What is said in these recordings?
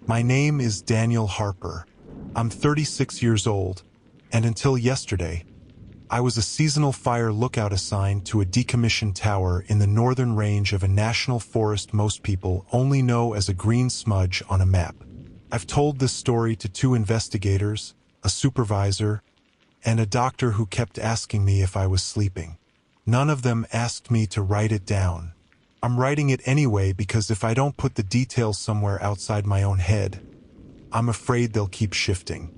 My name is Daniel Harper. I'm 36 years old, and until yesterday, I was a seasonal fire lookout assigned to a decommissioned tower in the northern range of a national forest most people only know as a green smudge on a map. I've told this story to 2 investigators, a supervisor, and a doctor who kept asking me if I was sleeping. None of them asked me to write it down. I'm writing it anyway because if I don't put the details somewhere outside my own head, I'm afraid they'll keep shifting.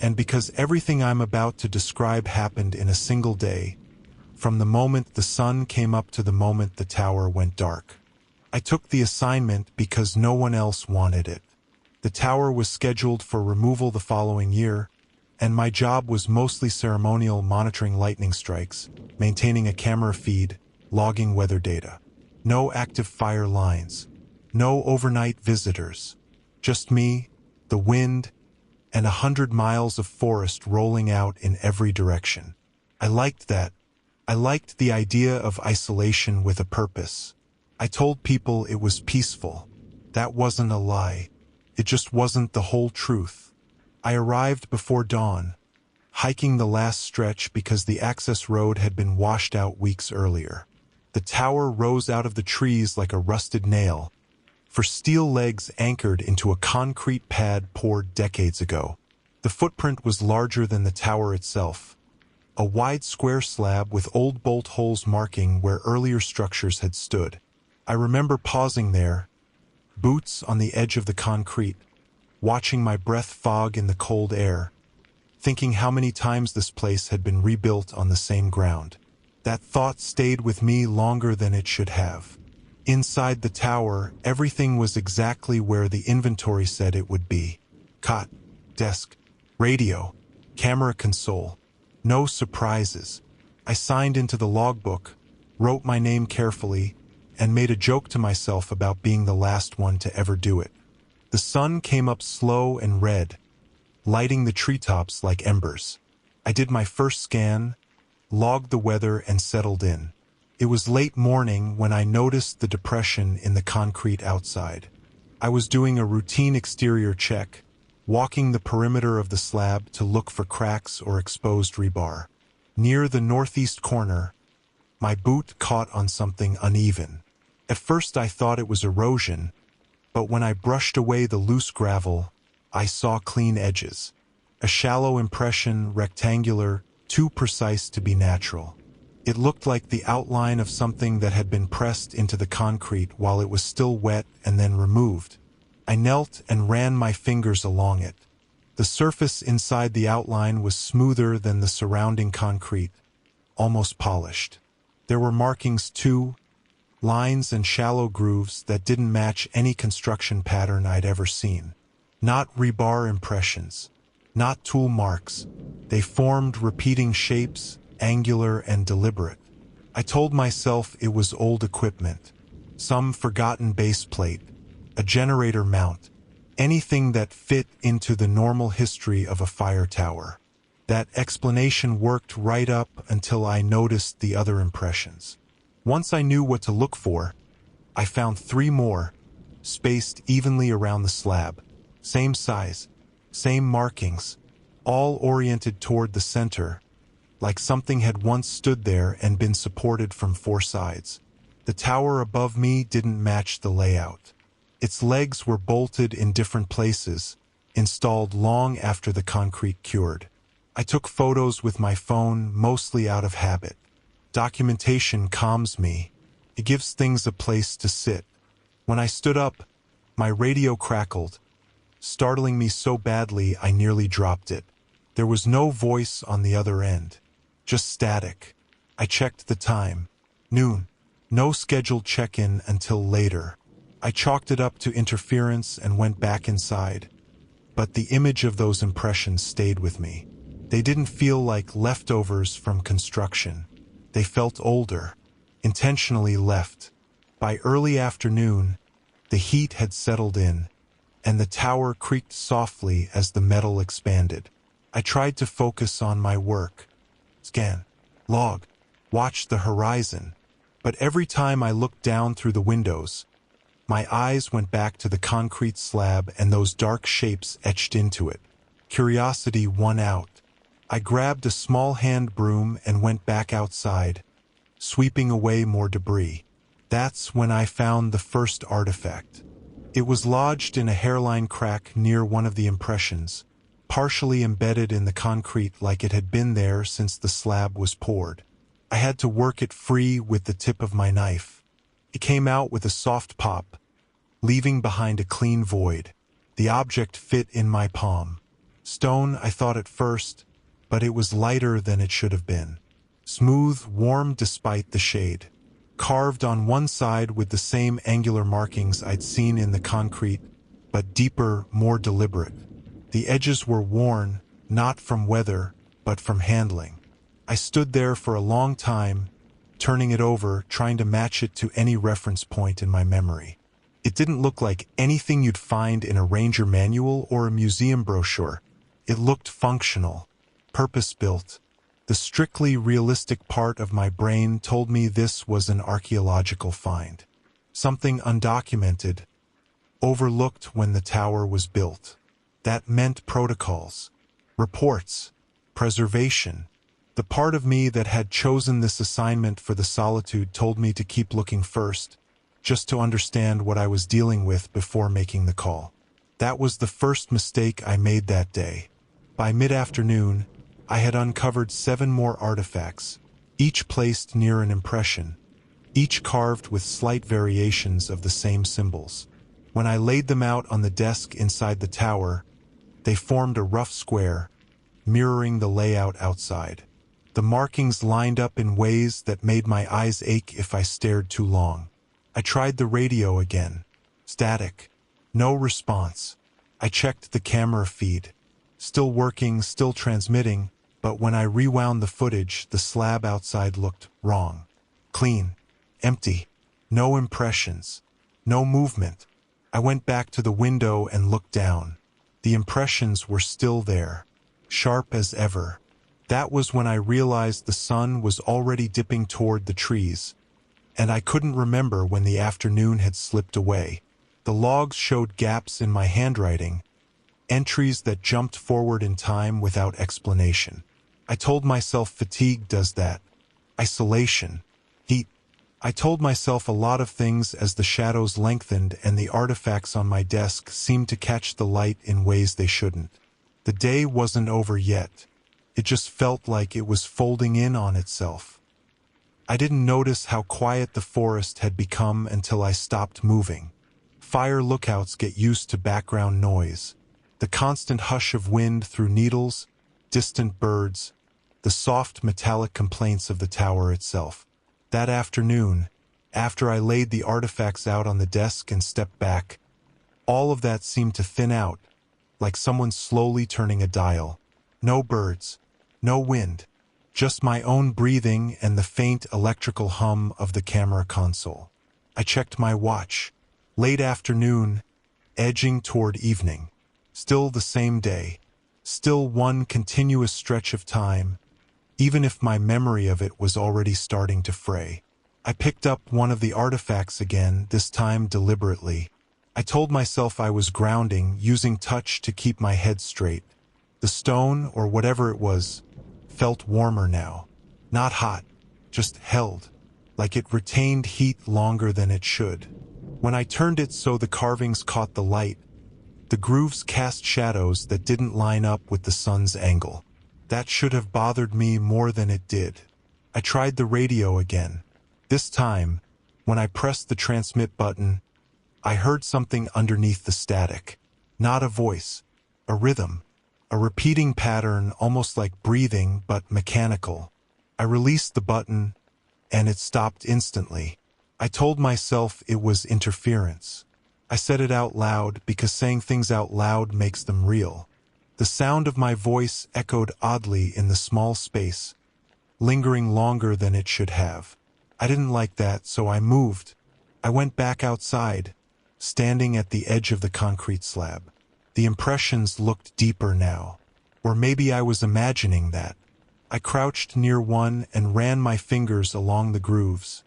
And because everything I'm about to describe happened in a single day, from the moment the sun came up to the moment the tower went dark. I took the assignment because no one else wanted it. The tower was scheduled for removal the following year, and my job was mostly ceremonial, monitoring lightning strikes, maintaining a camera feed, logging weather data. No active fire lines. No overnight visitors. Just me, the wind, and 100 miles of forest rolling out in every direction. I liked that. I liked the idea of isolation with a purpose. I told people it was peaceful. That wasn't a lie. It just wasn't the whole truth. I arrived before dawn, hiking the last stretch because the access road had been washed out weeks earlier. The tower rose out of the trees like a rusted nail, for steel legs anchored into a concrete pad poured decades ago. The footprint was larger than the tower itself, a wide square slab with old bolt holes marking where earlier structures had stood. I remember pausing there, boots on the edge of the concrete, watching my breath fog in the cold air, thinking how many times this place had been rebuilt on the same ground. That thought stayed with me longer than it should have. Inside the tower, everything was exactly where the inventory said it would be. Cot, desk, radio, camera console. No surprises. I signed into the logbook, wrote my name carefully, and made a joke to myself about being the last one to ever do it. The sun came up slow and red, lighting the treetops like embers. I did my first scan, logged the weather, and settled in. It was late morning when I noticed the depression in the concrete outside. I was doing a routine exterior check, walking the perimeter of the slab to look for cracks or exposed rebar. Near the northeast corner, my boot caught on something uneven. At first I thought it was erosion, but when I brushed away the loose gravel, I saw clean edges. A shallow impression, rectangular, too precise to be natural. It looked like the outline of something that had been pressed into the concrete while it was still wet and then removed. I knelt and ran my fingers along it. The surface inside the outline was smoother than the surrounding concrete, almost polished. There were markings too, lines and shallow grooves that didn't match any construction pattern I'd ever seen. Not rebar impressions, not tool marks. They formed repeating shapes, angular and deliberate. I told myself it was old equipment, some forgotten base plate, a generator mount, anything that fit into the normal history of a fire tower. That explanation worked right up until I noticed the other impressions. Once I knew what to look for, I found 3 more, spaced evenly around the slab. Same size, same markings, all oriented toward the center, like something had once stood there and been supported from 4 sides. The tower above me didn't match the layout. Its legs were bolted in different places, installed long after the concrete cured. I took photos with my phone, mostly out of habit. Documentation calms me. It gives things a place to sit. When I stood up, my radio crackled, startling me so badly I nearly dropped it. There was no voice on the other end, just static. I checked the time. Noon. No scheduled check-in until later. I chalked it up to interference and went back inside. But the image of those impressions stayed with me. They didn't feel like leftovers from construction. They felt older, intentionally left. By early afternoon, the heat had settled in, and the tower creaked softly as the metal expanded. I tried to focus on my work. Scan, log, watch the horizon. But every time I looked down through the windows, My eyes went back to the concrete slab and those dark shapes etched into it. Curiosity won out. I grabbed a small hand broom and went back outside, sweeping away more debris. That's when I found the first artifact. It was lodged in a hairline crack near one of the impressions, partially embedded in the concrete like it had been there since the slab was poured. I had to work it free with the tip of my knife. It came out with a soft pop, leaving behind a clean void. The object fit in my palm. Stone, I thought at first, but it was lighter than it should have been. Smooth, warm despite the shade. Carved on one side with the same angular markings I'd seen in the concrete, but deeper, more deliberate. The edges were worn, not from weather, but from handling. I stood there for a long time, turning it over, trying to match it to any reference point in my memory. It didn't look like anything you'd find in a ranger manual or a museum brochure. It looked functional, purpose-built. The strictly realistic part of my brain told me this was an archaeological find. Something undocumented, overlooked when the tower was built. That meant protocols, reports, preservation. The part of me that had chosen this assignment for the solitude told me to keep looking first, just to understand what I was dealing with before making the call. That was the first mistake I made that day. By mid-afternoon, I had uncovered 7 more artifacts, each placed near an impression, each carved with slight variations of the same symbols. When I laid them out on the desk inside the tower, they formed a rough square, mirroring the layout outside. The markings lined up in ways that made my eyes ache if I stared too long. I tried the radio again. Static. No response. I checked the camera feed. Still working, still transmitting, but when I rewound the footage, the slab outside looked wrong. Clean. Empty. No impressions. No movement. I went back to the window and looked down. The impressions were still there, sharp as ever. That was when I realized the sun was already dipping toward the trees, and I couldn't remember when the afternoon had slipped away. The logs showed gaps in my handwriting, entries that jumped forward in time without explanation. I told myself fatigue does that. Isolation. Heat. I told myself a lot of things as the shadows lengthened and the artifacts on my desk seemed to catch the light in ways they shouldn't. The day wasn't over yet. It just felt like it was folding in on itself. I didn't notice how quiet the forest had become until I stopped moving. Fire lookouts get used to background noise. The constant hush of wind through needles, distant birds, the soft metallic complaints of the tower itself. That afternoon, after I laid the artifacts out on the desk and stepped back, all of that seemed to thin out, like someone slowly turning a dial. No birds, no wind, just my own breathing and the faint electrical hum of the camera console. I checked my watch. Late afternoon, edging toward evening. Still the same day. Still one continuous stretch of time, even if my memory of it was already starting to fray. I picked up one of the artifacts again, this time deliberately. I told myself I was grounding, using touch to keep my head straight. The stone, or whatever it was, felt warmer now. Not hot, just held, like it retained heat longer than it should. When I turned it so the carvings caught the light, the grooves cast shadows that didn't line up with the sun's angle. That should have bothered me more than it did. I tried the radio again. This time, when I pressed the transmit button, I heard something underneath the static. Not a voice, a rhythm, a repeating pattern almost like breathing but mechanical. I released the button, and it stopped instantly. I told myself it was interference. I said it out loud because saying things out loud makes them real. The sound of my voice echoed oddly in the small space, lingering longer than it should have. I didn't like that, so I moved. I went back outside, standing at the edge of the concrete slab. The impressions looked deeper now. Or maybe I was imagining that. I crouched near one and ran my fingers along the grooves,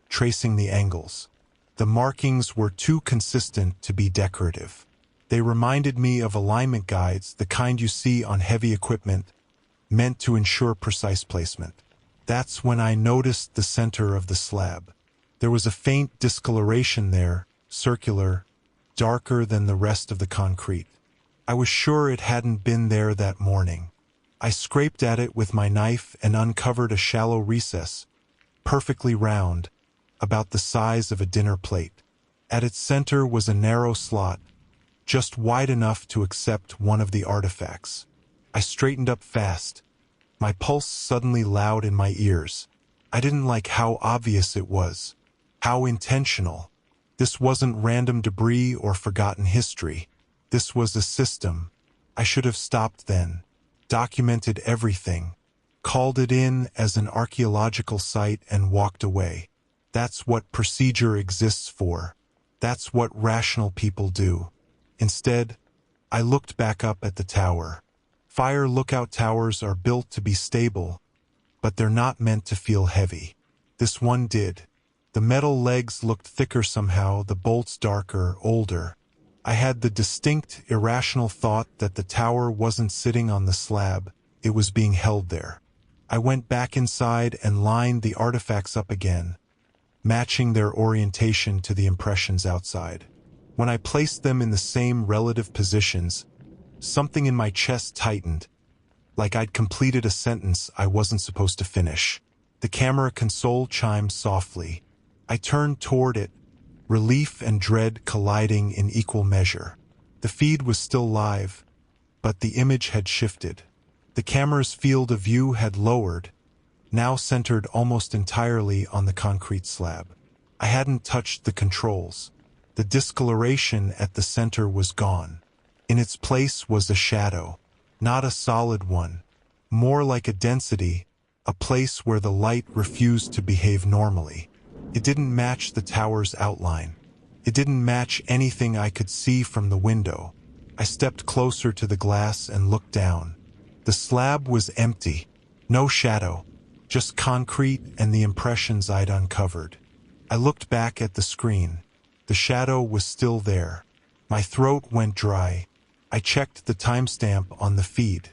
tracing the angles. The markings were too consistent to be decorative. They reminded me of alignment guides, the kind you see on heavy equipment, meant to ensure precise placement. That's when I noticed the center of the slab. There was a faint discoloration there, circular, darker than the rest of the concrete. I was sure it hadn't been there that morning. I scraped at it with my knife and uncovered a shallow recess, perfectly round, about the size of a dinner plate. At its center was a narrow slot, just wide enough to accept one of the artifacts. I straightened up fast, my pulse suddenly loud in my ears. I didn't like how obvious it was, how intentional. This wasn't random debris or forgotten history. This was a system. I should have stopped then, documented everything, called it in as an archaeological site and walked away. That's what procedure exists for. That's what rational people do. Instead, I looked back up at the tower. Fire lookout towers are built to be stable, but they're not meant to feel heavy. This one did. The metal legs looked thicker somehow, the bolts darker, older. I had the distinct, irrational thought that the tower wasn't sitting on the slab, it was being held there. I went back inside and lined the artifacts up again, matching their orientation to the impressions outside. When I placed them in the same relative positions, something in my chest tightened, like I'd completed a sentence I wasn't supposed to finish. The camera console chimed softly. I turned toward it, relief and dread colliding in equal measure. The feed was still live, but the image had shifted. The camera's field of view had lowered, now centered almost entirely on the concrete slab. I hadn't touched the controls. The discoloration at the center was gone. In its place was a shadow, not a solid one, more like a density, a place where the light refused to behave normally. It didn't match the tower's outline. It didn't match anything I could see from the window. I stepped closer to the glass and looked down. The slab was empty, no shadow, just concrete and the impressions I'd uncovered. I looked back at the screen. The shadow was still there. My throat went dry. I checked the timestamp on the feed.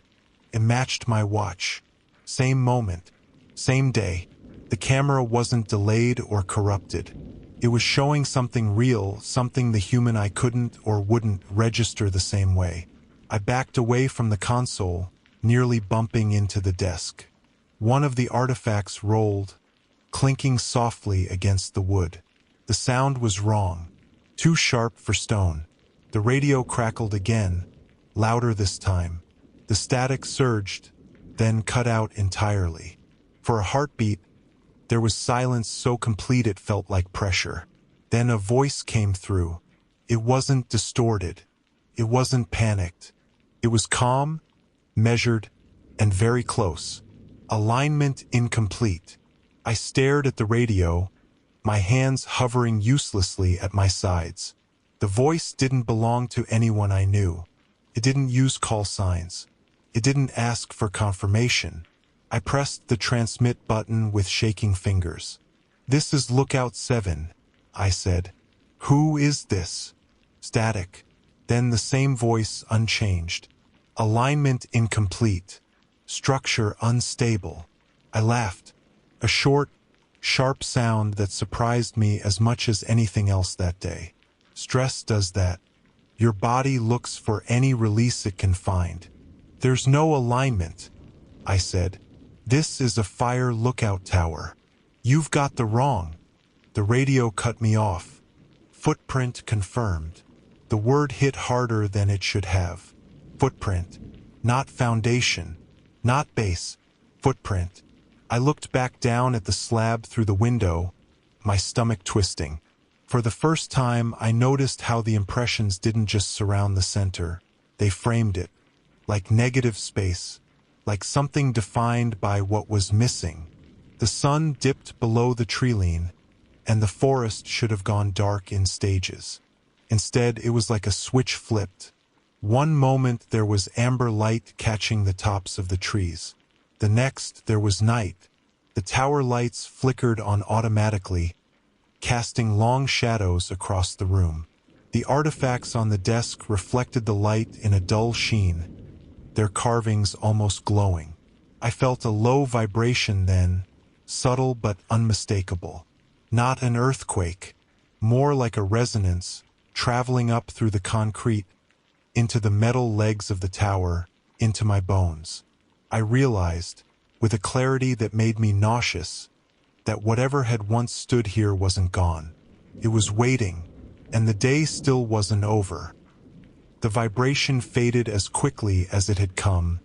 It matched my watch. Same moment, same day. The camera wasn't delayed or corrupted. It was showing something real, something the human eye couldn't or wouldn't register the same way. I backed away from the console, nearly bumping into the desk. One of the artifacts rolled, clinking softly against the wood. The sound was wrong, too sharp for stone. The radio crackled again, louder this time. The static surged, then cut out entirely. For a heartbeat, there was silence so complete it felt like pressure. Then a voice came through. It wasn't distorted. It wasn't panicked. It was calm, measured, and very close. Alignment incomplete. I stared at the radio, my hands hovering uselessly at my sides. The voice didn't belong to anyone I knew. It didn't use call signs. It didn't ask for confirmation. I pressed the transmit button with shaking fingers. "This is Lookout 7, I said. "Who is this?" Static. Then the same voice unchanged. Alignment incomplete. Structure unstable. I laughed. A short, sharp sound that surprised me as much as anything else that day. Stress does that. Your body looks for any release it can find. "There's no alignment," I said. "This is a fire lookout tower. You've got the wrong." The radio cut me off. Footprint confirmed. The word hit harder than it should have. Footprint. Not foundation. Not base. Footprint. I looked back down at the slab through the window, my stomach twisting. For the first time, I noticed how the impressions didn't just surround the center. They framed it. Like negative space. Like something defined by what was missing. The sun dipped below the treeline, and the forest should have gone dark in stages. Instead, it was like a switch flipped. One moment there was amber light catching the tops of the trees. The next, there was night. The tower lights flickered on automatically, casting long shadows across the room. The artifacts on the desk reflected the light in a dull sheen, their carvings almost glowing. I felt a low vibration then, subtle but unmistakable. Not an earthquake, more like a resonance, traveling up through the concrete, into the metal legs of the tower, into my bones. I realized, with a clarity that made me nauseous, that whatever had once stood here wasn't gone. It was waiting, and the day still wasn't over. The vibration faded as quickly as it had come,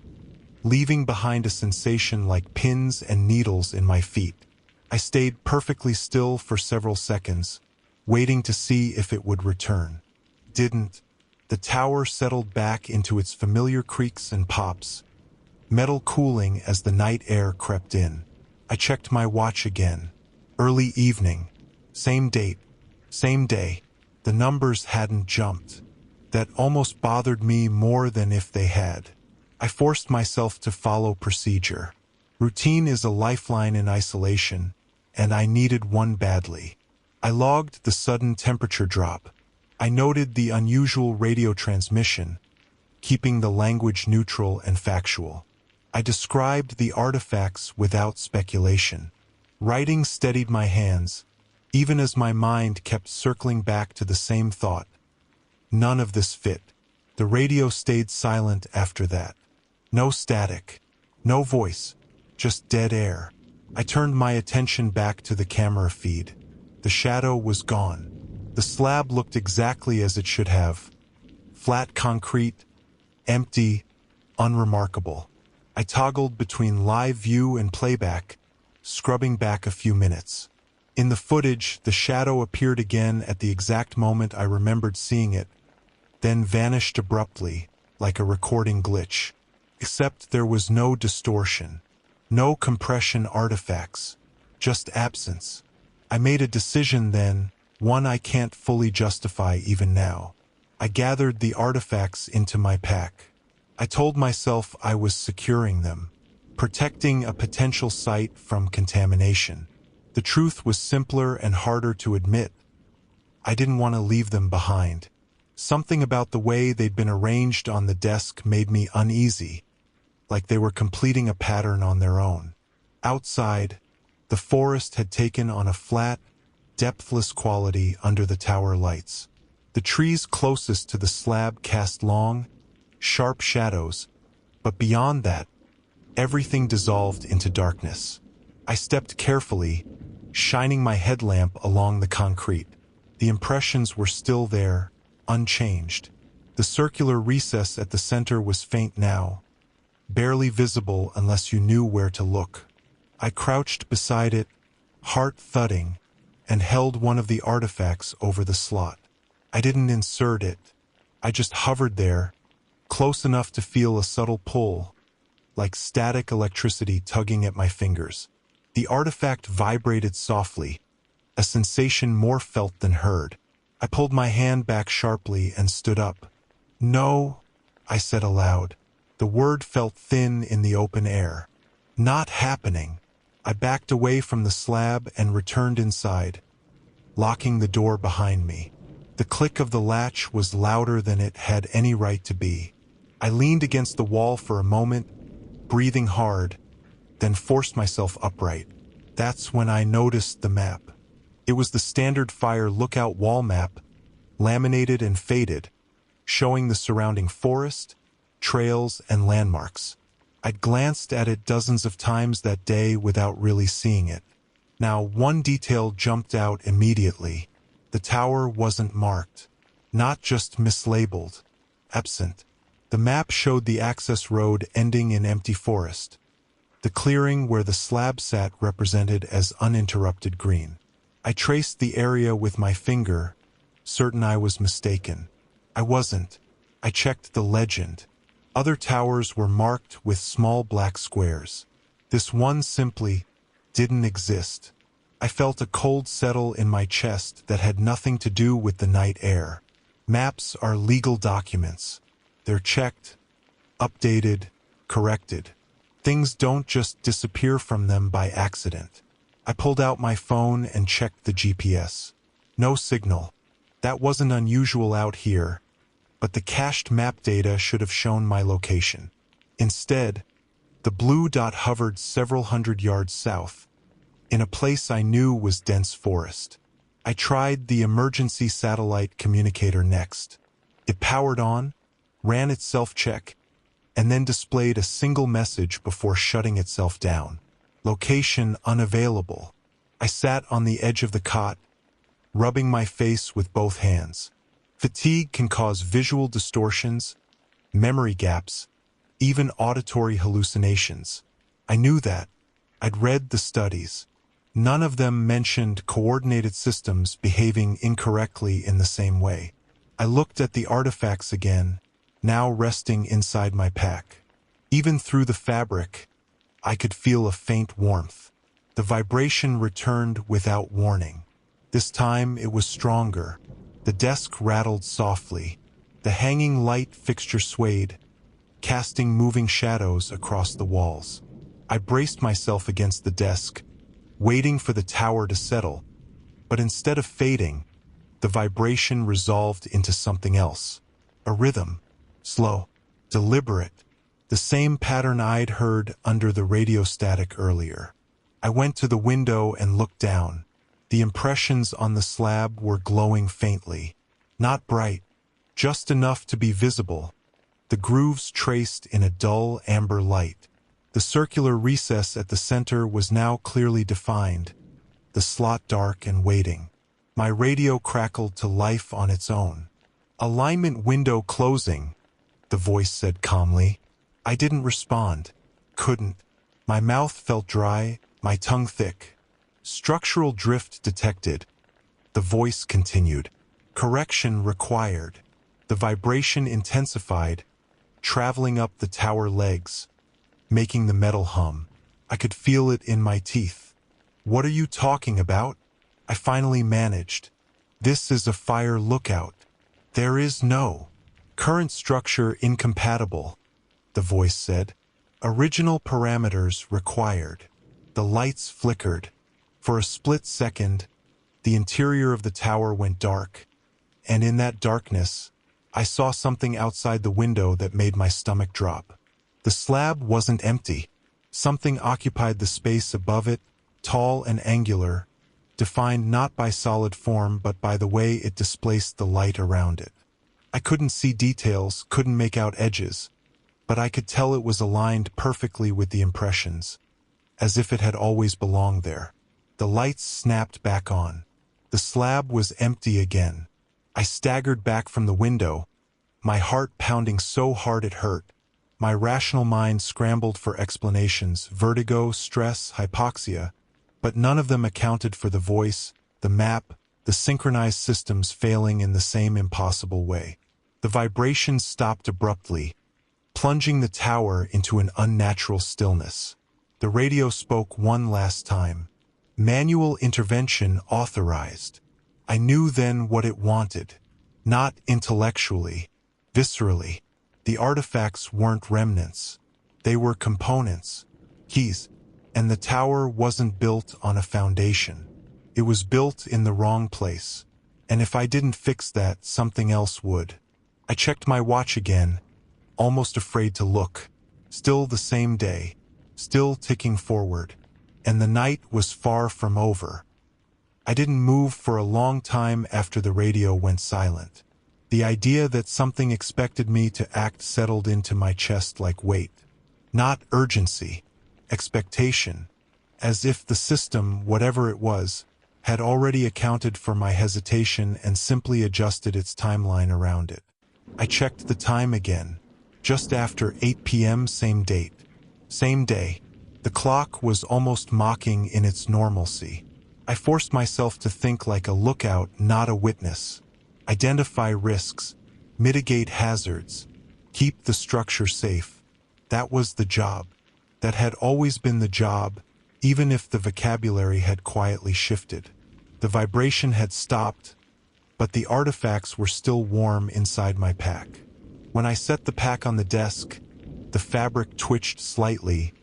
leaving behind a sensation like pins and needles in my feet. I stayed perfectly still for several seconds, waiting to see if it would return. Didn't. The tower settled back into its familiar creaks and pops, metal cooling as the night air crept in. I checked my watch again. Early evening. Same date. Same day. The numbers hadn't jumped. That almost bothered me more than if they had. I forced myself to follow procedure. Routine is a lifeline in isolation, and I needed one badly. I logged the sudden temperature drop. I noted the unusual radio transmission, keeping the language neutral and factual. I described the artifacts without speculation. Writing steadied my hands, even as my mind kept circling back to the same thought. None of this fit. The radio stayed silent after that. No static, no voice, just dead air. I turned my attention back to the camera feed. The shadow was gone. The slab looked exactly as it should have. Flat concrete, empty, unremarkable. I toggled between live view and playback, scrubbing back a few minutes. In the footage, the shadow appeared again at the exact moment I remembered seeing it, then vanished abruptly, like a recording glitch. Except there was no distortion, no compression artifacts, just absence. I made a decision then, one I can't fully justify even now. I gathered the artifacts into my pack. I told myself I was securing them, protecting a potential site from contamination. The truth was simpler and harder to admit. I didn't want to leave them behind. Something about the way they'd been arranged on the desk made me uneasy, like they were completing a pattern on their own. Outside, the forest had taken on a flat, depthless quality under the tower lights. The trees closest to the slab cast long, sharp shadows, but beyond that, everything dissolved into darkness. I stepped carefully, shining my headlamp along the concrete. The impressions were still there, unchanged. The circular recess at the center was faint now, barely visible unless you knew where to look. I crouched beside it, heart thudding, and held one of the artifacts over the slot. I didn't insert it. I just hovered there, close enough to feel a subtle pull, like static electricity tugging at my fingers. The artifact vibrated softly, a sensation more felt than heard. I pulled my hand back sharply and stood up. "No," I said aloud. The word felt thin in the open air. "Not happening." I backed away from the slab and returned inside, locking the door behind me. The click of the latch was louder than it had any right to be. I leaned against the wall for a moment, breathing hard, then forced myself upright. That's when I noticed the map. It was the standard fire lookout wall map, laminated and faded, showing the surrounding forest, trails, and landmarks. I'd glanced at it dozens of times that day without really seeing it. Now, one detail jumped out immediately. The tower wasn't marked, not just mislabeled, absent. The map showed the access road ending in empty forest. The clearing where the slab sat represented as uninterrupted green. I traced the area with my finger, certain I was mistaken. I wasn't. I checked the legend. Other towers were marked with small black squares. This one simply didn't exist. I felt a cold settle in my chest that had nothing to do with the night air. Maps are legal documents. They're checked, updated, corrected. Things don't just disappear from them by accident. I pulled out my phone and checked the GPS. No signal. That wasn't unusual out here, but the cached map data should have shown my location. Instead, the blue dot hovered several hundred yards south, in a place I knew was dense forest. I tried the emergency satellite communicator next. It powered on, ran its self-check, and then displayed a single message before shutting itself down. Location unavailable. I sat on the edge of the cot, rubbing my face with both hands. Fatigue can cause visual distortions, memory gaps, even auditory hallucinations. I knew that. I'd read the studies. None of them mentioned coordinated systems behaving incorrectly in the same way. I looked at the artifacts again, now resting inside my pack. Even through the fabric, I could feel a faint warmth. The vibration returned without warning. This time it was stronger. The desk rattled softly. The hanging light fixture swayed, casting moving shadows across the walls. I braced myself against the desk, waiting for the tower to settle, but instead of fading, the vibration resolved into something else. A rhythm. Slow. Deliberate. The same pattern I'd heard under the radio static earlier. I went to the window and looked down. The impressions on the slab were glowing faintly. Not bright, just enough to be visible. The grooves traced in a dull amber light. The circular recess at the center was now clearly defined, the slot dark and waiting. My radio crackled to life on its own. "Alignment window closing," the voice said calmly. I didn't respond. Couldn't. My mouth felt dry, my tongue thick. "Structural drift detected," the voice continued. "Correction required." The vibration intensified, traveling up the tower legs, making the metal hum. I could feel it in my teeth. "What are you talking about?" I finally managed. "This is a fire lookout. There is no current structure incompatible," the voice said. "Original parameters required." The lights flickered. For a split second, the interior of the tower went dark, and in that darkness, I saw something outside the window that made my stomach drop. The slab wasn't empty. Something occupied the space above it, tall and angular, defined not by solid form but by the way it displaced the light around it. I couldn't see details, couldn't make out edges, but I could tell it was aligned perfectly with the impressions, as if it had always belonged there. The lights snapped back on. The slab was empty again. I staggered back from the window, my heart pounding so hard it hurt. My rational mind scrambled for explanations, vertigo, stress, hypoxia, but none of them accounted for the voice, the map, the synchronized systems failing in the same impossible way. The vibration stopped abruptly, plunging the tower into an unnatural stillness. The radio spoke one last time. "Manual intervention authorized." I knew then what it wanted. Not intellectually, viscerally. The artifacts weren't remnants. They were components, keys, and the tower wasn't built on a foundation. It was built in the wrong place, and if I didn't fix that, something else would. I checked my watch again, almost afraid to look. Still the same day, still ticking forward, and the night was far from over. I didn't move for a long time after the radio went silent. The idea that something expected me to act settled into my chest like weight. Not urgency, expectation, as if the system, whatever it was, had already accounted for my hesitation and simply adjusted its timeline around it. I checked the time again. Just after 8 p.m. same date. Same day. The clock was almost mocking in its normalcy. I forced myself to think like a lookout, not a witness. Identify risks, mitigate hazards, keep the structure safe. That was the job. That had always been the job, even if the vocabulary had quietly shifted. The vibration had stopped, but the artifacts were still warm inside my pack. When I set the pack on the desk, the fabric twitched slightly,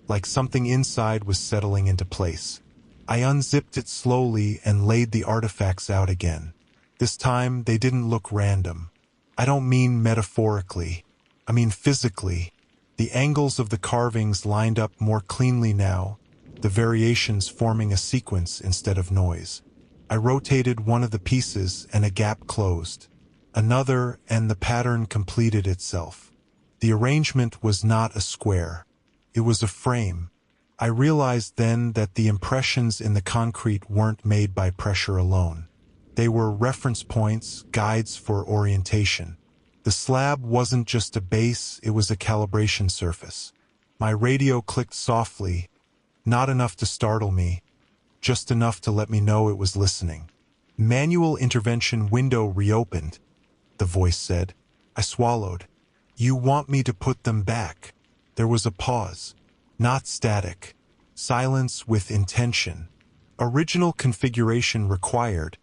like something inside was settling into place. I unzipped it slowly and laid the artifacts out again. This time, they didn't look random. I don't mean metaphorically. I mean physically. The angles of the carvings lined up more cleanly now, the variations forming a sequence instead of noise. I rotated one of the pieces and a gap closed. Another, and the pattern completed itself. The arrangement was not a square. It was a frame. I realized then that the impressions in the concrete weren't made by pressure alone. They were reference points, guides for orientation. The slab wasn't just a base, it was a calibration surface. My radio clicked softly, not enough to startle me, just enough to let me know it was listening. Manual intervention window reopened, the voice said. I swallowed. You want me to put them back? There was a pause. Not static. Silence with intention. Original configuration required,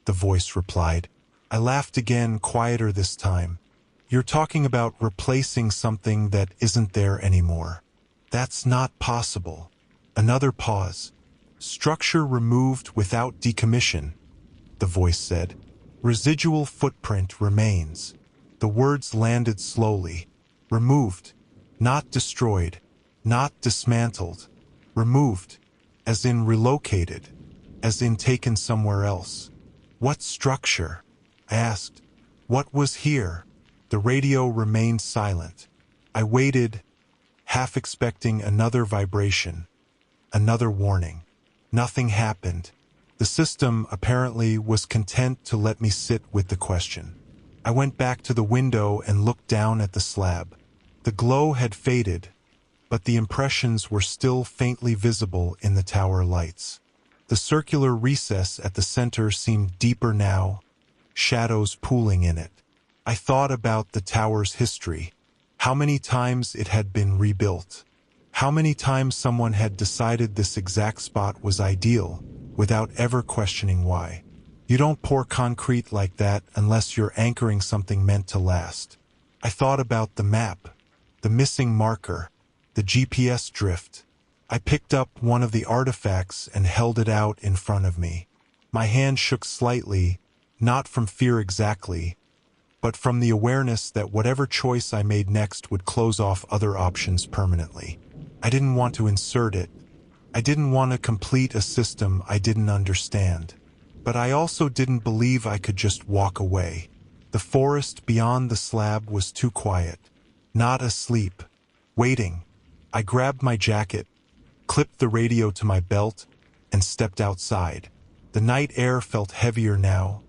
the voice replied. I laughed again, quieter this time. You're talking about replacing something that isn't there anymore. That's not possible. Another pause. Structure removed without decommission, the voice said. Residual footprint remains. The words landed slowly. Removed. Not destroyed. Not dismantled. Removed. As in relocated. As in taken somewhere else. What structure? I asked. What was here? The radio remained silent. I waited, half expecting another vibration, another warning. Nothing happened. The system, apparently, was content to let me sit with the question. I went back to the window and looked down at the slab. The glow had faded, but the impressions were still faintly visible in the tower lights. The circular recess at the center seemed deeper now, shadows pooling in it. I thought about the tower's history, how many times it had been rebuilt, how many times someone had decided this exact spot was ideal, without ever questioning why. You don't pour concrete like that unless you're anchoring something meant to last. I thought about the map, the missing marker, the GPS drift. I picked up one of the artifacts and held it out in front of me. My hand shook slightly, not from fear exactly, but from the awareness that whatever choice I made next would close off other options permanently. I didn't want to insert it. I didn't want to complete a system I didn't understand. But I also didn't believe I could just walk away. The forest beyond the slab was too quiet. Not asleep. Waiting. I grabbed my jacket, clipped the radio to my belt, and stepped outside. The night air felt heavier now,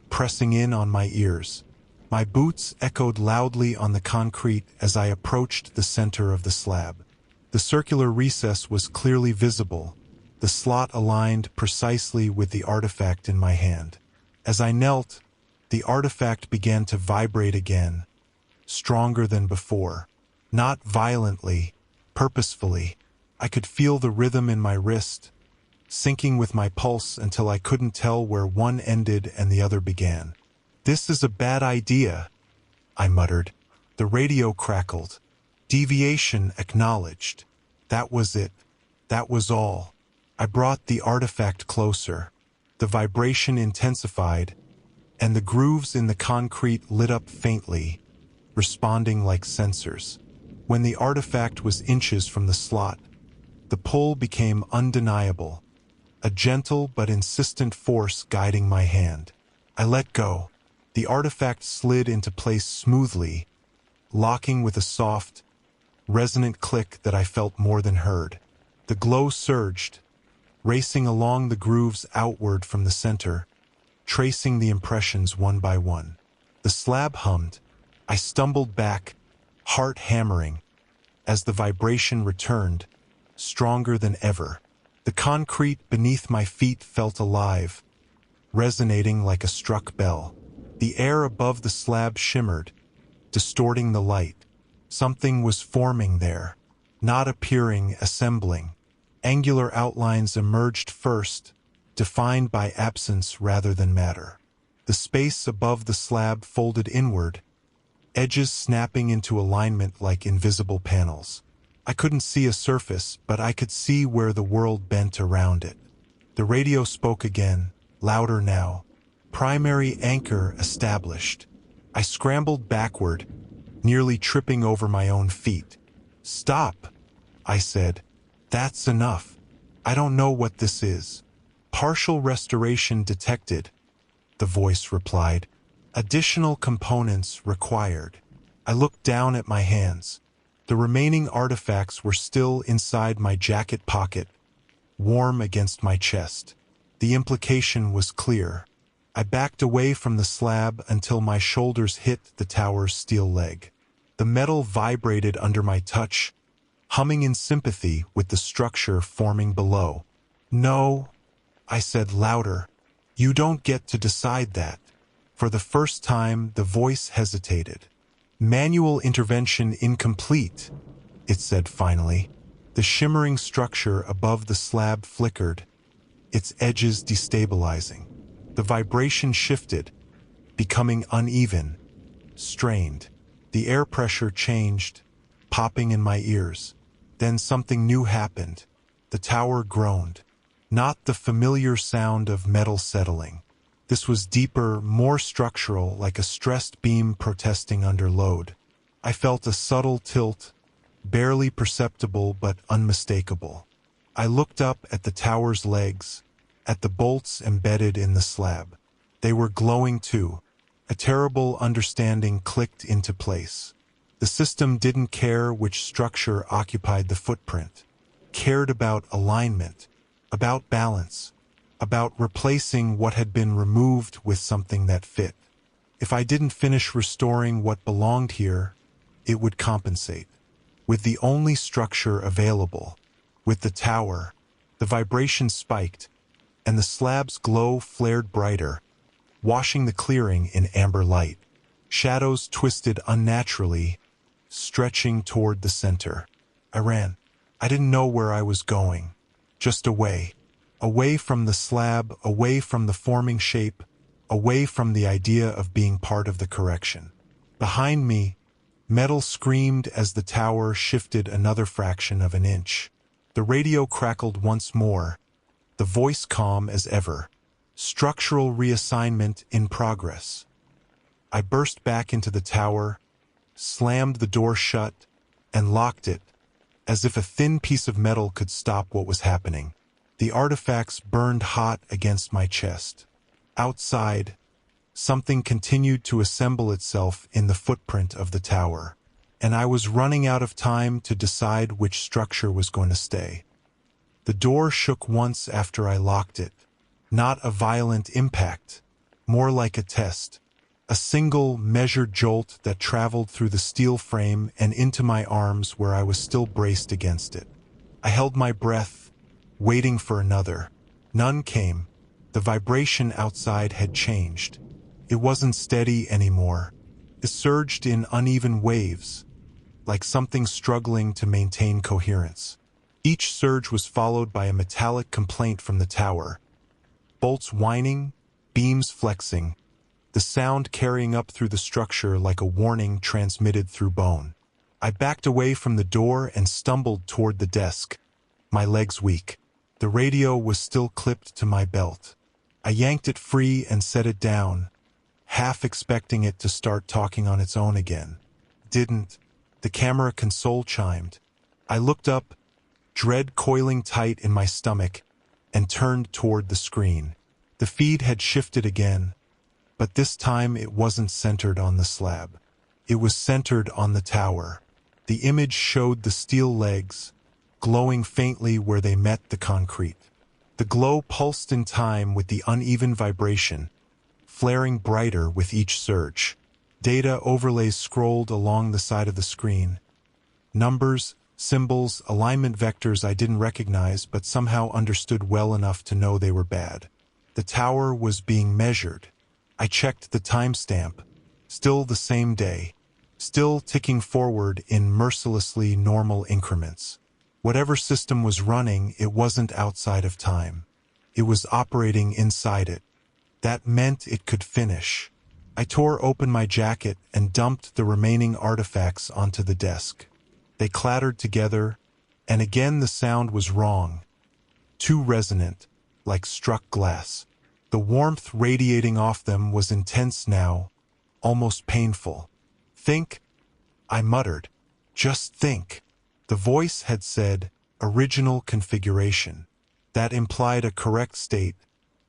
pressing in on my ears. My boots echoed loudly on the concrete as I approached the center of the slab. The circular recess was clearly visible, the slot aligned precisely with the artifact in my hand. As I knelt, the artifact began to vibrate again, stronger than before. Not violently, purposefully. I could feel the rhythm in my wrist, syncing with my pulse until I couldn't tell where one ended and the other began. This is a bad idea, I muttered. The radio crackled. Deviation acknowledged. That was it. That was all. I brought the artifact closer. The vibration intensified, and the grooves in the concrete lit up faintly, responding like sensors. When the artifact was inches from the slot, the pull became undeniable, a gentle but insistent force guiding my hand. I let go. The artifact slid into place smoothly, locking with a soft, resonant click that I felt more than heard. The glow surged, racing along the grooves outward from the center, tracing the impressions one by one. The slab hummed. I stumbled back, heart hammering, as the vibration returned, stronger than ever. The concrete beneath my feet felt alive, resonating like a struck bell. The air above the slab shimmered, distorting the light. Something was forming there, not appearing, assembling. Angular outlines emerged first, defined by absence rather than matter. The space above the slab folded inward, edges snapping into alignment like invisible panels. I couldn't see a surface, but I could see where the world bent around it. The radio spoke again, louder now. Primary anchor established. I scrambled backward, nearly tripping over my own feet. "Stop," I said. "That's enough. I don't know what this is." "Partial restoration detected," the voice replied. "Additional components required." I looked down at my hands. The remaining artifacts were still inside my jacket pocket, warm against my chest. The implication was clear. I backed away from the slab until my shoulders hit the tower's steel leg. The metal vibrated under my touch, humming in sympathy with the structure forming below. "No," I said louder. "You don't get to decide that." For the first time, the voice hesitated. "Manual intervention incomplete," it said finally. The shimmering structure above the slab flickered, its edges destabilizing. The vibration shifted, becoming uneven, strained. The air pressure changed, popping in my ears. Then something new happened. The tower groaned. Not the familiar sound of metal settling. This was deeper, more structural, like a stressed beam protesting under load. I felt a subtle tilt, barely perceptible but unmistakable. I looked up at the tower's legs, at the bolts embedded in the slab. They were glowing too. A terrible understanding clicked into place. The system didn't care which structure occupied the footprint. Cared about alignment, about balance, about replacing what had been removed with something that fit. If I didn't finish restoring what belonged here, it would compensate. With the only structure available, with the tower, the vibration spiked, and the slab's glow flared brighter, washing the clearing in amber light. Shadows twisted unnaturally, stretching toward the center. I ran. I didn't know where I was going. Just away. Away from the slab, away from the forming shape, away from the idea of being part of the correction. Behind me, metal screamed as the tower shifted another fraction of an inch. The radio crackled once more, the voice calm as ever. Structural reassignment in progress. I burst back into the tower, slammed the door shut, and locked it, as if a thin piece of metal could stop what was happening. The artifacts burned hot against my chest. Outside, something continued to assemble itself in the footprint of the tower, and I was running out of time to decide which structure was going to stay. The door shook once after I locked it. Not a violent impact, more like a test. A single, measured jolt that traveled through the steel frame and into my arms where I was still braced against it. I held my breath, waiting for another. None came. The vibration outside had changed. It wasn't steady anymore. It surged in uneven waves, like something struggling to maintain coherence. Each surge was followed by a metallic complaint from the tower. Bolts whining, beams flexing, the sound carrying up through the structure like a warning transmitted through bone. I backed away from the door and stumbled toward the desk, my legs weak. The radio was still clipped to my belt. I yanked it free and set it down, half expecting it to start talking on its own again. Didn't. The camera console chimed. I looked up, dread coiling tight in my stomach, and turned toward the screen. The feed had shifted again, but this time it wasn't centered on the slab. It was centered on the tower. The image showed the steel legs, glowing faintly where they met the concrete. The glow pulsed in time with the uneven vibration, flaring brighter with each surge. Data overlays scrolled along the side of the screen. Numbers, symbols, alignment vectors I didn't recognize but somehow understood well enough to know they were bad. The tower was being measured. I checked the timestamp. Still the same day. Still ticking forward in mercilessly normal increments. Whatever system was running, it wasn't outside of time. It was operating inside it. That meant it could finish. I tore open my jacket and dumped the remaining artifacts onto the desk. They clattered together, and again the sound was wrong. Too resonant, like struck glass. The warmth radiating off them was intense now, almost painful. "Think," I muttered. "Just think." The voice had said, "original configuration." That implied a correct state,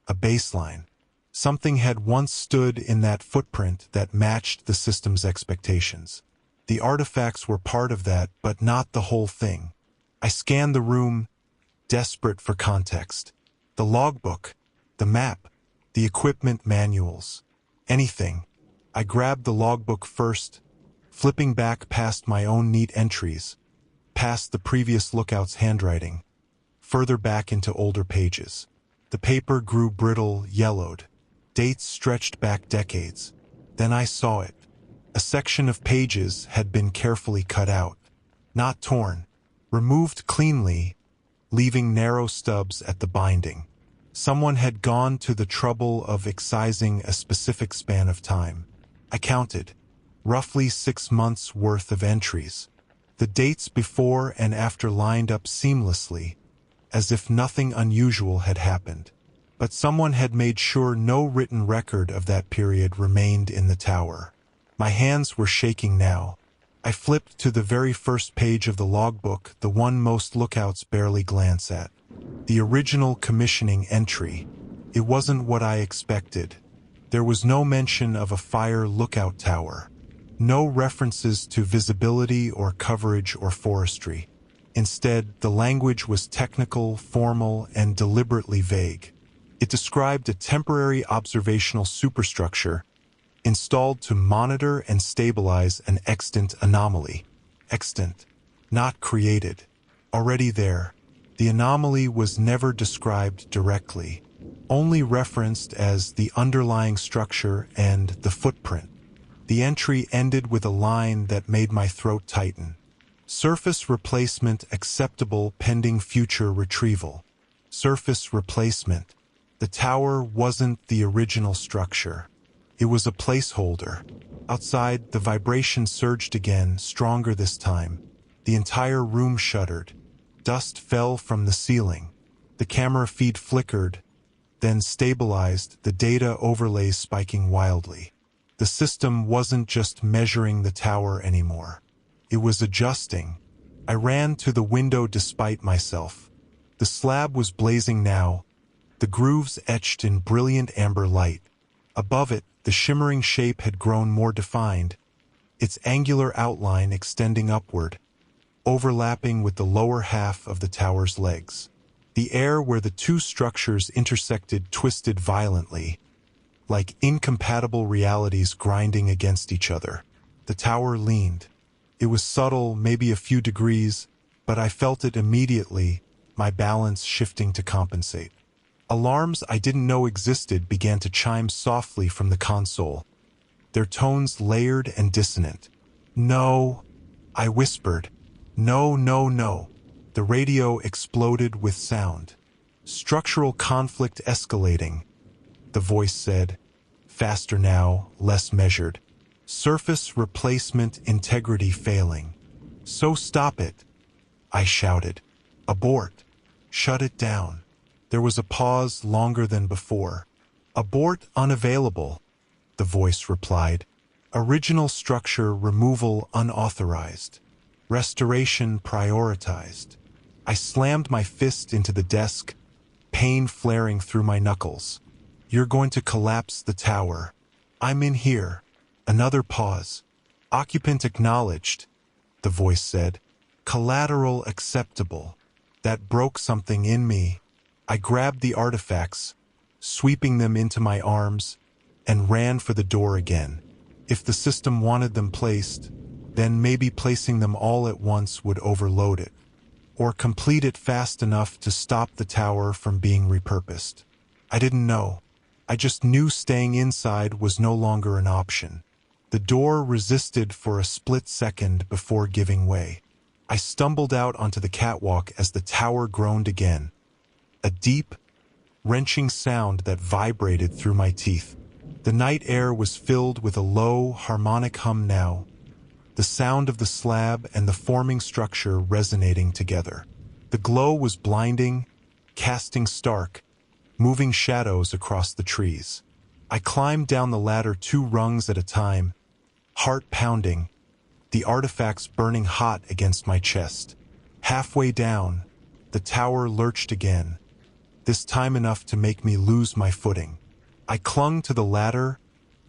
a baseline. Something had once stood in that footprint that matched the system's expectations. The artifacts were part of that, but not the whole thing. I scanned the room, desperate for context. The logbook, the map, the equipment manuals. Anything. I grabbed the logbook first, flipping back past my own neat entries, past the previous lookout's handwriting, further back into older pages. The paper grew brittle, yellowed. Dates stretched back decades. Then I saw it. A section of pages had been carefully cut out. Not torn. Removed cleanly, leaving narrow stubs at the binding. Someone had gone to the trouble of excising a specific span of time. I counted. Roughly 6 months' worth of entries. The dates before and after lined up seamlessly, as if nothing unusual had happened. But someone had made sure no written record of that period remained in the tower. My hands were shaking now. I flipped to the very first page of the logbook, the one most lookouts barely glance at. The original commissioning entry. It wasn't what I expected. There was no mention of a fire lookout tower. No references to visibility or coverage or forestry. Instead, the language was technical, formal, and deliberately vague. It described a temporary observational superstructure installed to monitor and stabilize an extant anomaly. Extant, not created. Already there. The anomaly was never described directly, only referenced as the underlying structure and the footprint. The entry ended with a line that made my throat tighten. Surface replacement acceptable pending future retrieval. Surface replacement. The tower wasn't the original structure. It was a placeholder. Outside, the vibration surged again, stronger this time. The entire room shuddered. Dust fell from the ceiling. The camera feed flickered, then stabilized, the data overlays spiking wildly. The system wasn't just measuring the tower anymore. It was adjusting. I ran to the window despite myself. The slab was blazing now, the grooves etched in brilliant amber light. Above it, the shimmering shape had grown more defined, its angular outline extending upward, overlapping with the lower half of the tower's legs. The air where the two structures intersected twisted violently, like incompatible realities grinding against each other. The tower leaned. It was subtle, maybe a few degrees, but I felt it immediately, my balance shifting to compensate. Alarms I didn't know existed began to chime softly from the console, their tones layered and dissonant. "No," I whispered. "No, no, no." The radio exploded with sound. "Structural conflict escalating," the voice said. Faster now, less measured. "Surface replacement integrity failing." "So stop it," I shouted. "Abort. Shut it down." There was a pause longer than before. "Abort unavailable," the voice replied. "Original structure removal unauthorized. Restoration prioritized." I slammed my fist into the desk, pain flaring through my knuckles. "You're going to collapse the tower. I'm in here." Another pause. "Occupant acknowledged," the voice said. "Collateral acceptable." That broke something in me. I grabbed the artifacts, sweeping them into my arms, and ran for the door again. If the system wanted them placed, then maybe placing them all at once would overload it, or complete it fast enough to stop the tower from being repurposed. I didn't know. I just knew staying inside was no longer an option. The door resisted for a split second before giving way. I stumbled out onto the catwalk as the tower groaned again. A deep, wrenching sound that vibrated through my teeth. The night air was filled with a low, harmonic hum now, the sound of the slab and the forming structure resonating together. The glow was blinding, casting stark, moving shadows across the trees. I climbed down the ladder 2 rungs at a time, heart pounding, the artifacts burning hot against my chest. Halfway down, the tower lurched again, this time enough to make me lose my footing. I clung to the ladder,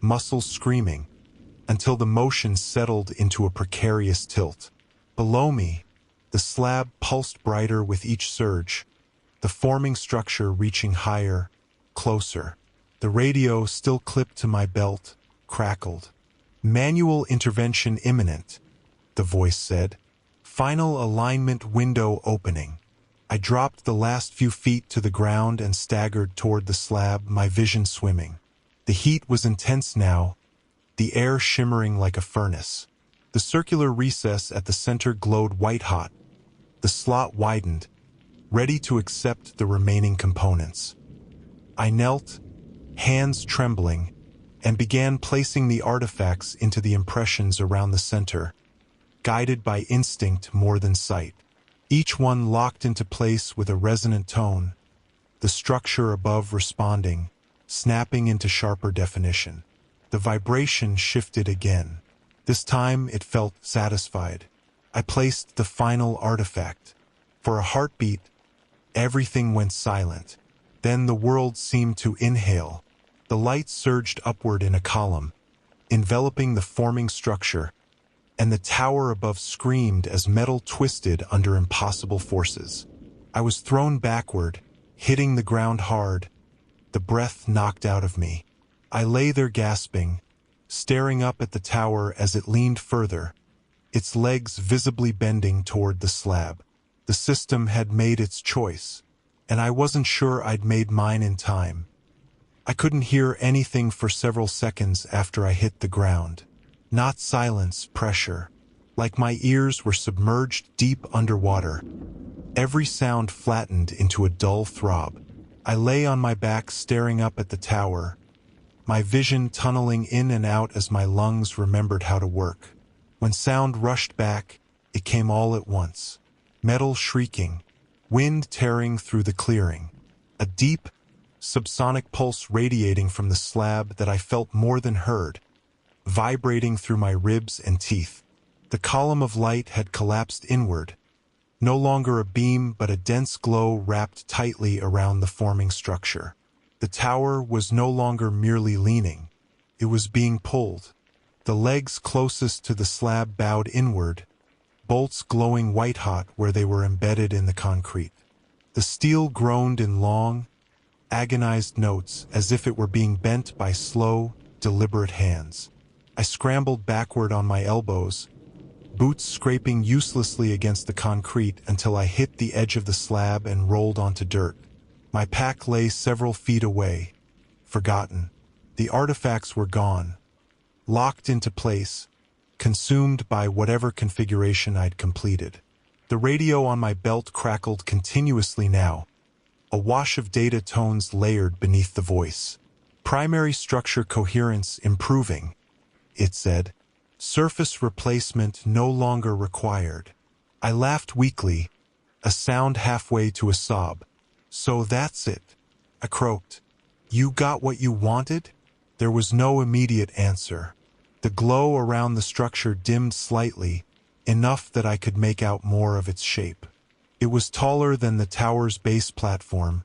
muscles screaming, until the motion settled into a precarious tilt. Below me, the slab pulsed brighter with each surge, the forming structure reaching higher, closer. The radio, still clipped to my belt, crackled. "Manual intervention imminent," the voice said. "Final alignment window opening." I dropped the last few feet to the ground and staggered toward the slab, my vision swimming. The heat was intense now, the air shimmering like a furnace. The circular recess at the center glowed white-hot. The slot widened, ready to accept the remaining components. I knelt, hands trembling, and began placing the artifacts into the impressions around the center, guided by instinct more than sight. Each one locked into place with a resonant tone, the structure above responding, snapping into sharper definition. The vibration shifted again. This time it felt satisfied. I placed the final artifact. For a heartbeat, everything went silent. Then the world seemed to inhale. The light surged upward in a column, enveloping the forming structure, and the tower above screamed as metal twisted under impossible forces. I was thrown backward, hitting the ground hard, the breath knocked out of me. I lay there gasping, staring up at the tower as it leaned further, its legs visibly bending toward the slab. The system had made its choice, and I wasn't sure I'd made mine in time. I couldn't hear anything for several seconds after I hit the ground. Not silence, pressure. Like my ears were submerged deep underwater. Every sound flattened into a dull throb. I lay on my back staring up at the tower, my vision tunneling in and out as my lungs remembered how to work. When sound rushed back, it came all at once. Metal shrieking, wind tearing through the clearing. A deep, subsonic pulse radiating from the slab that I felt more than heard, vibrating through my ribs and teeth. The column of light had collapsed inward, no longer a beam but a dense glow wrapped tightly around the forming structure. The tower was no longer merely leaning, it was being pulled. The legs closest to the slab bowed inward, bolts glowing white-hot where they were embedded in the concrete. The steel groaned in long, agonized notes as if it were being bent by slow, deliberate hands. I scrambled backward on my elbows, boots scraping uselessly against the concrete until I hit the edge of the slab and rolled onto dirt. My pack lay several feet away, forgotten. The artifacts were gone, locked into place, consumed by whatever configuration I'd completed. The radio on my belt crackled continuously now, a wash of data tones layered beneath the voice. "Primary structure coherence improving," it said. "Surface replacement no longer required." I laughed weakly, a sound halfway to a sob. "So that's it," I croaked. "You got what you wanted?" There was no immediate answer. The glow around the structure dimmed slightly, enough that I could make out more of its shape. It was taller than the tower's base platform,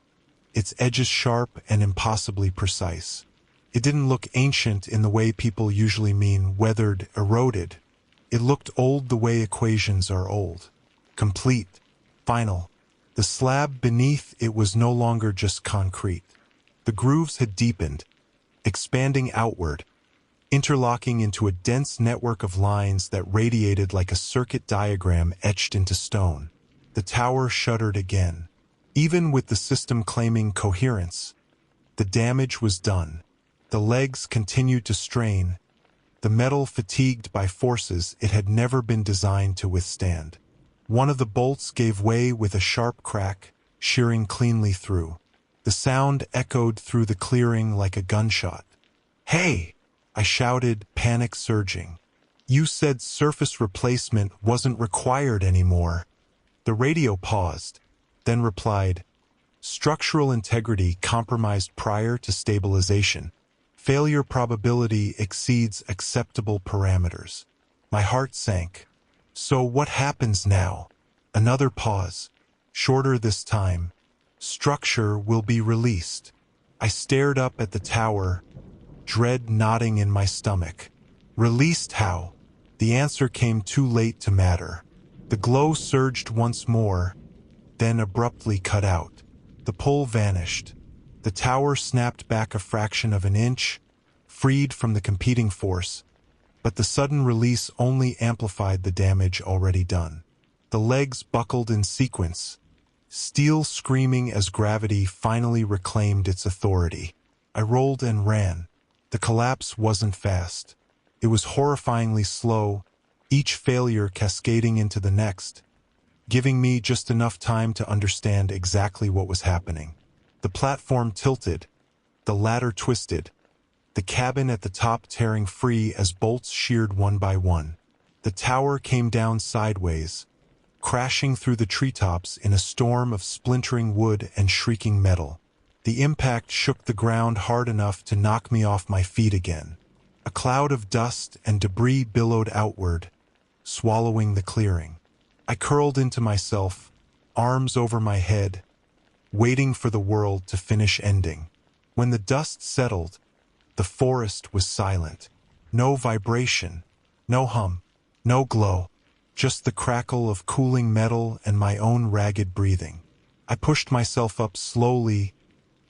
its edges sharp and impossibly precise. It didn't look ancient in the way people usually mean weathered, eroded. It looked old the way equations are old. Complete. Final. The slab beneath it was no longer just concrete. The grooves had deepened, expanding outward, interlocking into a dense network of lines that radiated like a circuit diagram etched into stone. The tower shuddered again. Even with the system claiming coherence, the damage was done. The legs continued to strain, the metal fatigued by forces it had never been designed to withstand. One of the bolts gave way with a sharp crack, shearing cleanly through. The sound echoed through the clearing like a gunshot. "Hey!" I shouted, panic surging. "You said surface replacement wasn't required anymore." The radio paused, then replied, Structural integrity compromised prior to stabilization. Failure probability exceeds acceptable parameters. My heart sank. So what happens now? Another pause. Shorter this time. Structure will be released. I stared up at the tower, dread knotting in my stomach. Released how? The answer came too late to matter. The glow surged once more, then abruptly cut out. The pull vanished. The tower snapped back a fraction of an inch, freed from the competing force, but the sudden release only amplified the damage already done. The legs buckled in sequence, steel screaming as gravity finally reclaimed its authority. I rolled and ran. The collapse wasn't fast. It was horrifyingly slow, each failure cascading into the next, giving me just enough time to understand exactly what was happening. The platform tilted, the ladder twisted, the cabin at the top tearing free as bolts sheared one by one. The tower came down sideways, crashing through the treetops in a storm of splintering wood and shrieking metal. The impact shook the ground hard enough to knock me off my feet again. A cloud of dust and debris billowed outward, swallowing the clearing. I curled into myself, arms over my head, waiting for the world to finish ending. When the dust settled, the forest was silent. No vibration, no hum, no glow, just the crackle of cooling metal and my own ragged breathing. I pushed myself up slowly,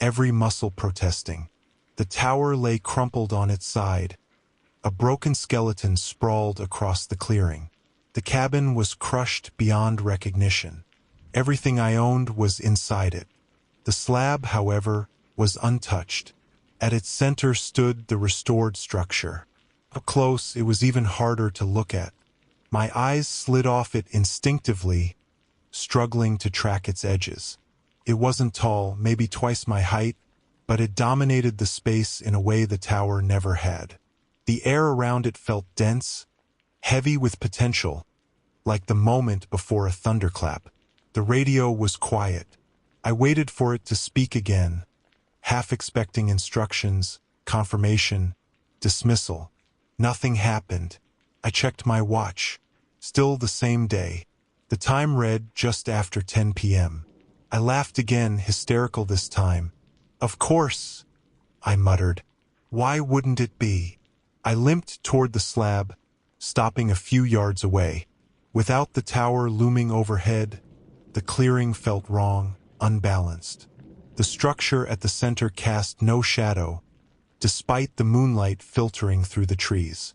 every muscle protesting. The tower lay crumpled on its side. A broken skeleton sprawled across the clearing. The cabin was crushed beyond recognition. Everything I owned was inside it. The slab, however, was untouched. At its center stood the restored structure. Up close, it was even harder to look at. My eyes slid off it instinctively, struggling to track its edges. It wasn't tall, maybe twice my height, but it dominated the space in a way the tower never had. The air around it felt dense, heavy with potential, like the moment before a thunderclap. The radio was quiet. I waited for it to speak again, half expecting instructions, confirmation, dismissal. Nothing happened. I checked my watch. Still the same day. The time read just after 10 p.m. I laughed again, hysterical this time. Of course, I muttered. Why wouldn't it be? I limped toward the slab, stopping a few yards away. Without the tower looming overhead, the clearing felt wrong, unbalanced. The structure at the center cast no shadow, despite the moonlight filtering through the trees.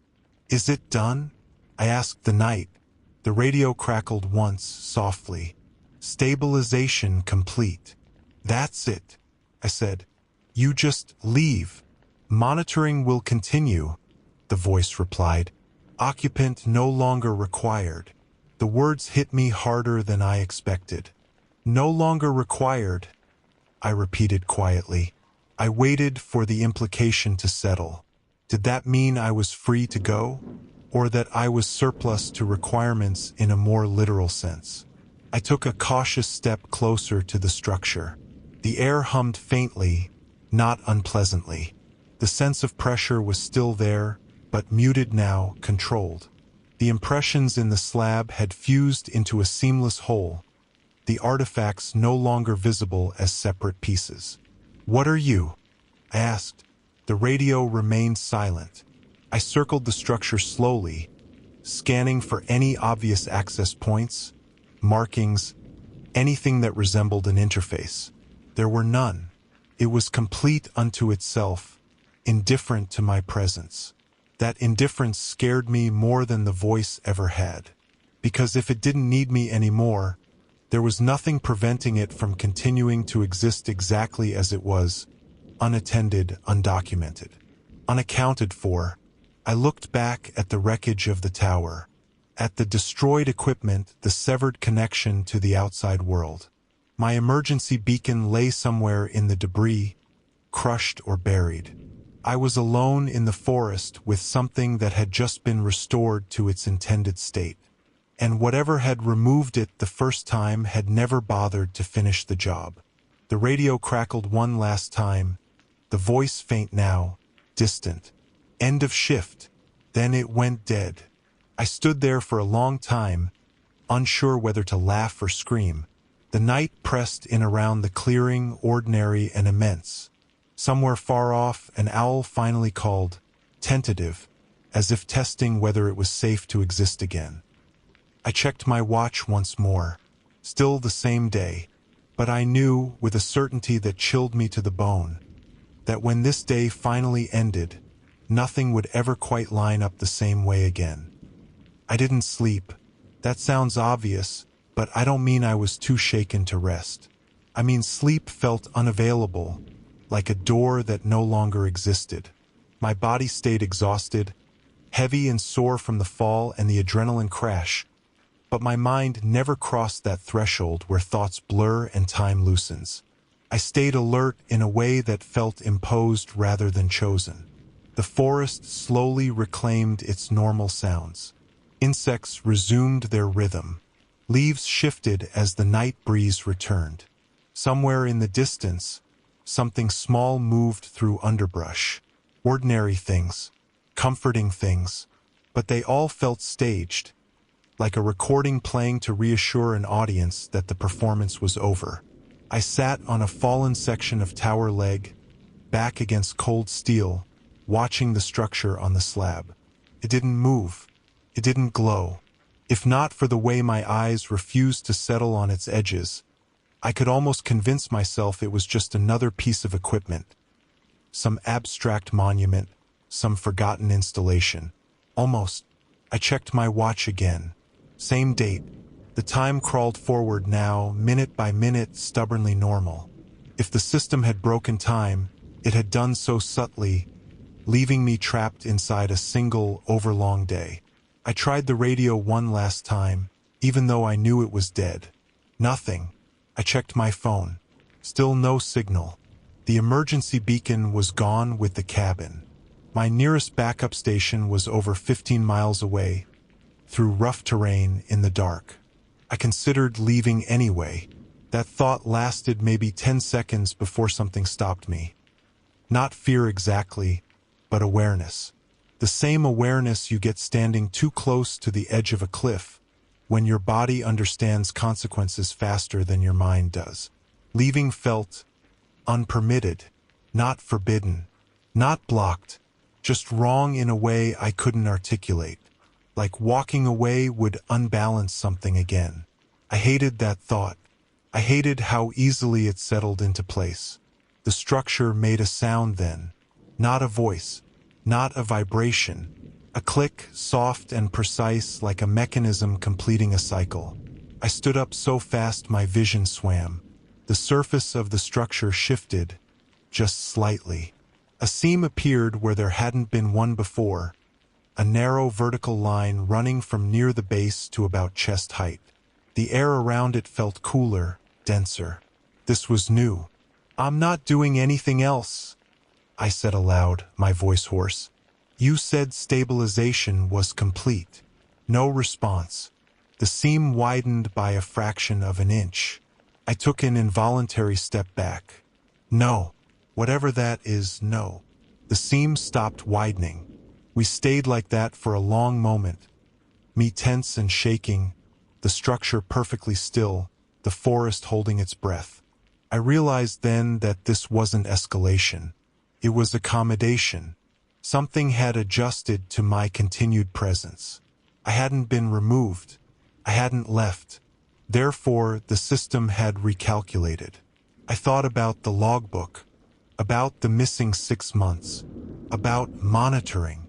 Is it done? I asked the night. The radio crackled once, softly. Stabilization complete. That's it, I said. You just leave. Monitoring will continue, the voice replied. Occupant no longer required. The words hit me harder than I expected. No longer required, I repeated quietly. I waited for the implication to settle. Did that mean I was free to go? Or that I was surplus to requirements in a more literal sense? I took a cautious step closer to the structure. The air hummed faintly, not unpleasantly. The sense of pressure was still there, but muted now, controlled. The impressions in the slab had fused into a seamless whole, the artifacts no longer visible as separate pieces. What are you? I asked. The radio remained silent. I circled the structure slowly, scanning for any obvious access points, markings, anything that resembled an interface. There were none. It was complete unto itself, indifferent to my presence. That indifference scared me more than the voice ever had. Because if it didn't need me anymore, there was nothing preventing it from continuing to exist exactly as it was, unattended, undocumented, unaccounted for. I looked back at the wreckage of the tower, at the destroyed equipment, the severed connection to the outside world. My emergency beacon lay somewhere in the debris, crushed or buried. I was alone in the forest with something that had just been restored to its intended state. And whatever had removed it the first time had never bothered to finish the job. The radio crackled one last time, the voice faint now, distant. End of shift. Then it went dead. I stood there for a long time, unsure whether to laugh or scream. The night pressed in around the clearing, ordinary and immense. Somewhere far off, an owl finally called, tentative, as if testing whether it was safe to exist again. I checked my watch once more. Still the same day. But I knew, with a certainty that chilled me to the bone, that when this day finally ended, nothing would ever quite line up the same way again. I didn't sleep. That sounds obvious, but I don't mean I was too shaken to rest. I mean sleep felt unavailable, like a door that no longer existed. My body stayed exhausted, heavy and sore from the fall and the adrenaline crash, but my mind never crossed that threshold where thoughts blur and time loosens. I stayed alert in a way that felt imposed rather than chosen. The forest slowly reclaimed its normal sounds. Insects resumed their rhythm. Leaves shifted as the night breeze returned. Somewhere in the distance, something small moved through underbrush. Ordinary things, comforting things, but they all felt staged, like a recording playing to reassure an audience that the performance was over. I sat on a fallen section of tower leg, back against cold steel, watching the structure on the slab. It didn't move. It didn't glow. If not for the way my eyes refused to settle on its edges, I could almost convince myself it was just another piece of equipment. Some abstract monument, some forgotten installation. Almost. I checked my watch again. Same date. The time crawled forward now, minute by minute, stubbornly normal. If the system had broken time, it had done so subtly, leaving me trapped inside a single, overlong day. I tried the radio one last time, even though I knew it was dead. Nothing. I checked my phone. Still no signal. The emergency beacon was gone with the cabin. My nearest backup station was over 15 miles away, through rough terrain in the dark. I considered leaving anyway. That thought lasted maybe 10 seconds before something stopped me. Not fear exactly, but awareness. The same awareness you get standing too close to the edge of a cliff, when your body understands consequences faster than your mind does. Leaving felt unpermitted, not forbidden, not blocked, just wrong in a way I couldn't articulate. Like walking away would unbalance something again. I hated that thought. I hated how easily it settled into place. The structure made a sound then, not a voice, not a vibration. A click, soft and precise like a mechanism completing a cycle. I stood up so fast my vision swam. The surface of the structure shifted, just slightly. A seam appeared where there hadn't been one before. A narrow vertical line running from near the base to about chest height. The air around it felt cooler, denser. This was new. "I'm not doing anything else," I said aloud, my voice hoarse. "You said stabilization was complete." No response. The seam widened by a fraction of an inch. I took an involuntary step back. No. Whatever that is, no. The seam stopped widening. We stayed like that for a long moment. Me tense and shaking, the structure perfectly still, the forest holding its breath. I realized then that this wasn't escalation. It was accommodation. Something had adjusted to my continued presence. I hadn't been removed. I hadn't left. Therefore, the system had recalculated. I thought about the logbook, about the missing 6 months, about monitoring.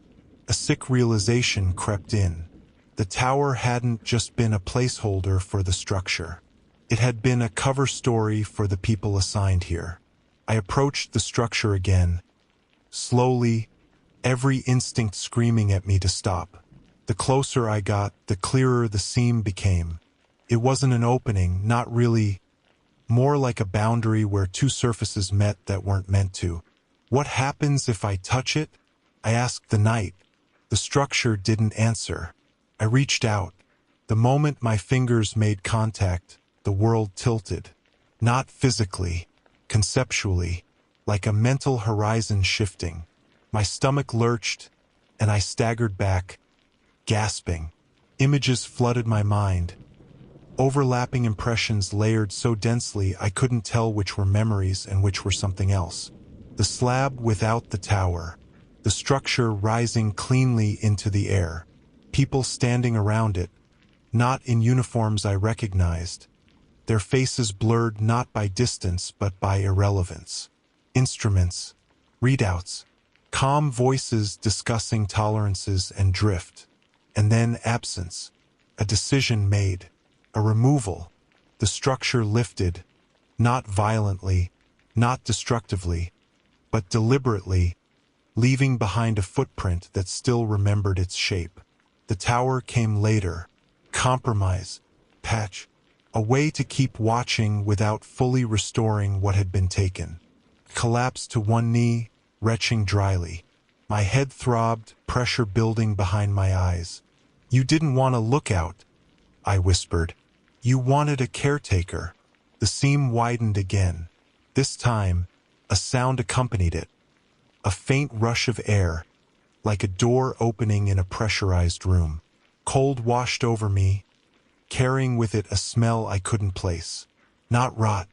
A sick realization crept in. The tower hadn't just been a placeholder for the structure. It had been a cover story for the people assigned here. I approached the structure again, slowly, every instinct screaming at me to stop. The closer I got, the clearer the seam became. It wasn't an opening, not really, more like a boundary where two surfaces met that weren't meant to. What happens if I touch it? I asked the night. The structure didn't answer. I reached out. The moment my fingers made contact, the world tilted. Not physically, conceptually, like a mental horizon shifting. My stomach lurched, and I staggered back, gasping. Images flooded my mind, overlapping impressions layered so densely I couldn't tell which were memories and which were something else. The slab without the tower, the structure rising cleanly into the air, people standing around it, not in uniforms I recognized, their faces blurred not by distance but by irrelevance. Instruments, readouts, calm voices discussing tolerances and drift, and then absence, a decision made, a removal, the structure lifted, not violently, not destructively, but deliberately, leaving behind a footprint that still remembered its shape. The tower came later, compromise, patch, a way to keep watching without fully restoring what had been taken. Collapsed to one knee, retching dryly. My head throbbed, pressure building behind my eyes. "You didn't want a lookout," I whispered. "You wanted a caretaker." The seam widened again. This time, a sound accompanied it. A faint rush of air, like a door opening in a pressurized room. Cold washed over me, carrying with it a smell I couldn't place. Not rot,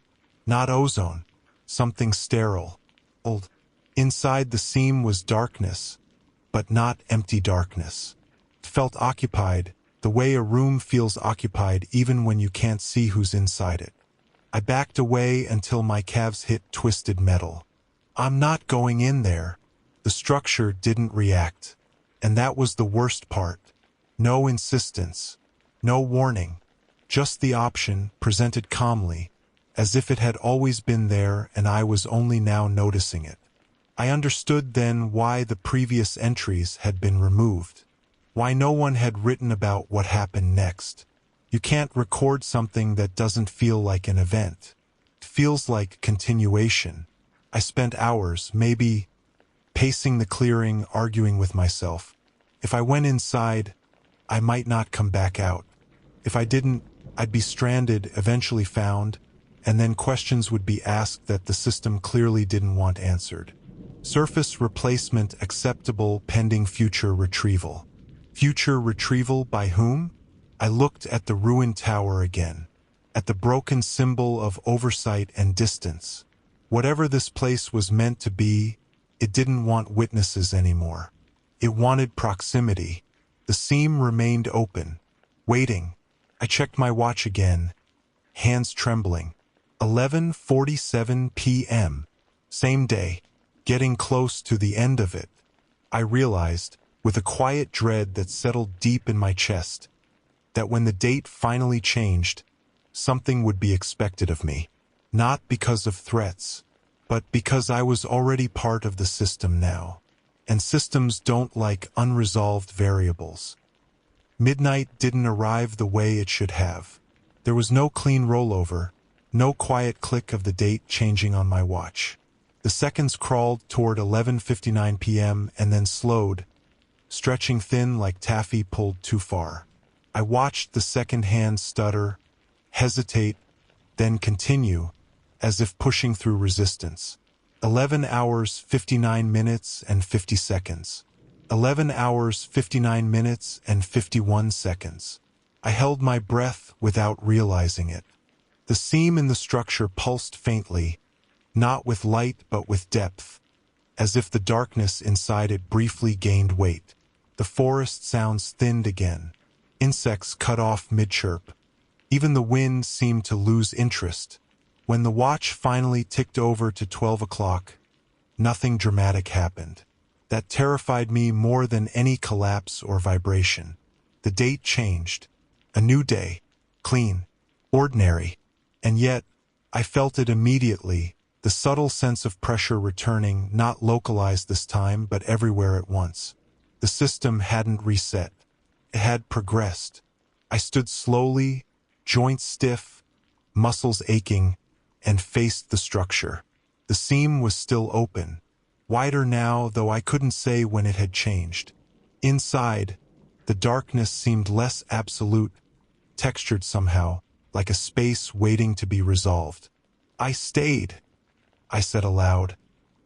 not ozone, something sterile, old. Inside the seam was darkness, but not empty darkness. It felt occupied, the way a room feels occupied even when you can't see who's inside it. I backed away until my calves hit twisted metal. "I'm not going in there." The structure didn't react, and that was the worst part. No insistence, no warning, just the option presented calmly, as if it had always been there and I was only now noticing it. I understood then why the previous entries had been removed, why no one had written about what happened next. You can't record something that doesn't feel like an event. It feels like continuation. I spent hours, maybe, pacing the clearing, arguing with myself. If I went inside, I might not come back out. If I didn't, I'd be stranded, eventually found, and then questions would be asked that the system clearly didn't want answered. Surface replacement acceptable pending future retrieval. Future retrieval by whom? I looked at the ruined tower again, at the broken symbol of oversight and distance. Whatever this place was meant to be, it didn't want witnesses anymore. It wanted proximity. The seam remained open, waiting. I checked my watch again, hands trembling. 11:47 p.m. Same day, getting close to the end of it. I realized, with a quiet dread that settled deep in my chest, that when the date finally changed, something would be expected of me. Not because of threats, but because I was already part of the system now. And systems don't like unresolved variables. Midnight didn't arrive the way it should have. There was no clean rollover, no quiet click of the date changing on my watch. The seconds crawled toward 11:59 p.m. and then slowed, stretching thin like taffy pulled too far. I watched the second hand stutter, hesitate, then continue, as if pushing through resistance. 11 hours, 59 minutes, and 50 seconds. 11 hours, 59 minutes, and 51 seconds. I held my breath without realizing it. The seam in the structure pulsed faintly, not with light but with depth, as if the darkness inside it briefly gained weight. The forest sounds thinned again. Insects cut off mid-chirp. Even the wind seemed to lose interest. When the watch finally ticked over to 12 o'clock, nothing dramatic happened. That terrified me more than any collapse or vibration. The date changed. A new day. Clean. Ordinary. And yet, I felt it immediately, the subtle sense of pressure returning, not localized this time, but everywhere at once. The system hadn't reset. It had progressed. I stood slowly, joints stiff, muscles aching, and faced the structure. The seam was still open, wider now, though I couldn't say when it had changed. Inside, the darkness seemed less absolute, textured somehow, like a space waiting to be resolved. I stayed, I said aloud,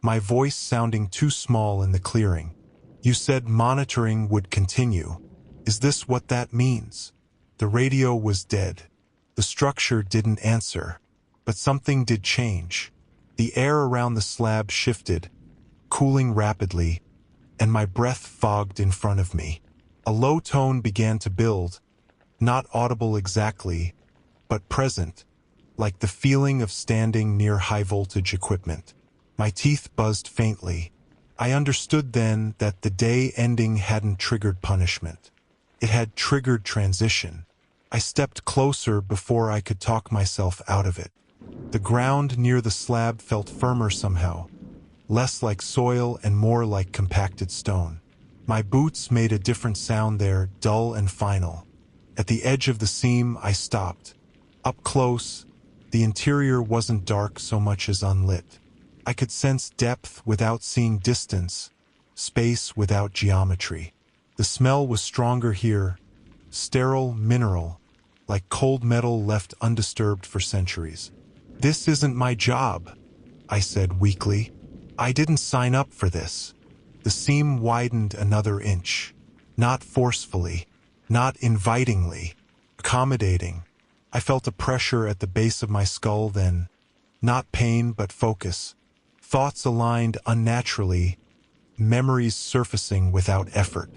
my voice sounding too small in the clearing. You said monitoring would continue. Is this what that means? The radio was dead. The structure didn't answer. But something did change. The air around the slab shifted, cooling rapidly, and my breath fogged in front of me. A low tone began to build, not audible exactly, but present, like the feeling of standing near high-voltage equipment. My teeth buzzed faintly. I understood then that the day ending hadn't triggered punishment. It had triggered transition. I stepped closer before I could talk myself out of it. The ground near the slab felt firmer somehow, less like soil and more like compacted stone. My boots made a different sound there, dull and final. At the edge of the seam, I stopped. Up close, the interior wasn't dark so much as unlit. I could sense depth without seeing distance, space without geometry. The smell was stronger here, sterile, mineral, like cold metal left undisturbed for centuries. This isn't my job, I said weakly. I didn't sign up for this. The seam widened another inch. Not forcefully, not invitingly, accommodating. I felt a pressure at the base of my skull then. Not pain, but focus. Thoughts aligned unnaturally, memories surfacing without effort.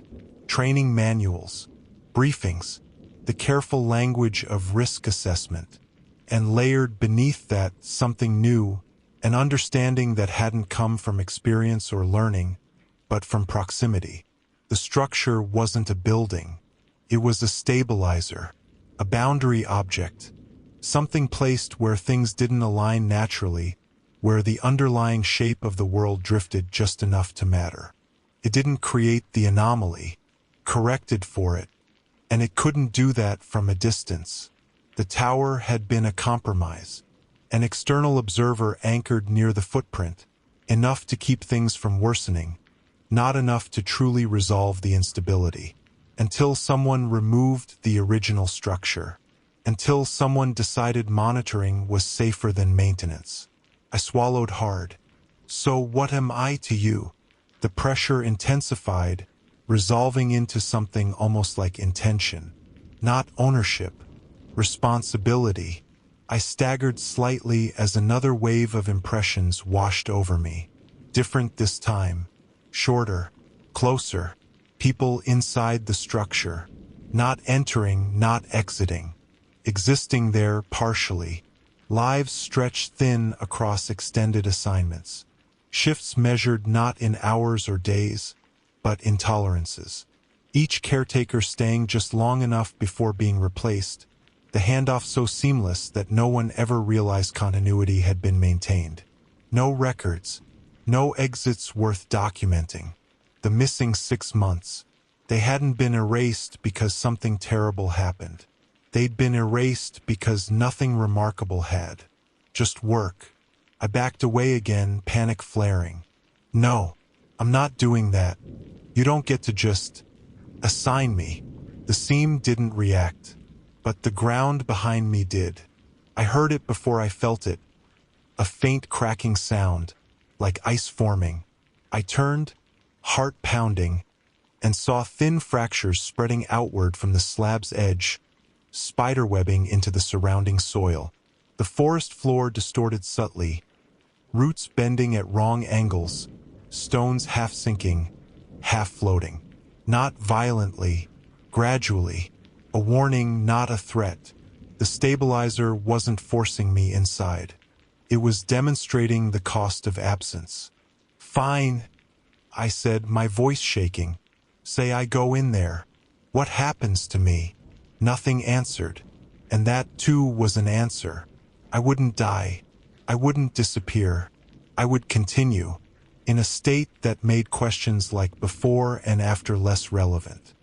Training manuals, briefings, the careful language of risk assessment. And layered beneath that, something new, an understanding that hadn't come from experience or learning, but from proximity. The structure wasn't a building. It was a stabilizer, a boundary object, something placed where things didn't align naturally, where the underlying shape of the world drifted just enough to matter. It didn't create the anomaly, corrected for it, and it couldn't do that from a distance. The tower had been a compromise, an external observer anchored near the footprint, enough to keep things from worsening, not enough to truly resolve the instability. Until someone removed the original structure. Until someone decided monitoring was safer than maintenance. I swallowed hard. So what am I to you? The pressure intensified, resolving into something almost like intention. Not ownership. Responsibility. I staggered slightly as another wave of impressions washed over me. Different this time. Shorter. Closer. People inside the structure. Not entering, not exiting. Existing there partially. Lives stretched thin across extended assignments. Shifts measured not in hours or days, but in tolerances. Each caretaker staying just long enough before being replaced. The handoff so seamless that no one ever realized continuity had been maintained. No records. No exits worth documenting. The missing 6 months. They hadn't been erased because something terrible happened. They'd been erased because nothing remarkable had. Just work. I backed away again, panic flaring. No, I'm not doing that. You don't get to just assign me. The seam didn't react, but the ground behind me did. I heard it before I felt it. A faint cracking sound, like ice forming. I turned, heart pounding, and saw thin fractures spreading outward from the slab's edge, spiderwebbing into the surrounding soil. The forest floor distorted subtly, roots bending at wrong angles, stones half sinking, half floating. Not violently, gradually, a warning, not a threat. The stabilizer wasn't forcing me inside. It was demonstrating the cost of absence. Fine, I said, my voice shaking. Say I go in there. What happens to me? Nothing answered. And that too was an answer. I wouldn't die. I wouldn't disappear. I would continue, in a state that made questions like before and after less relevant.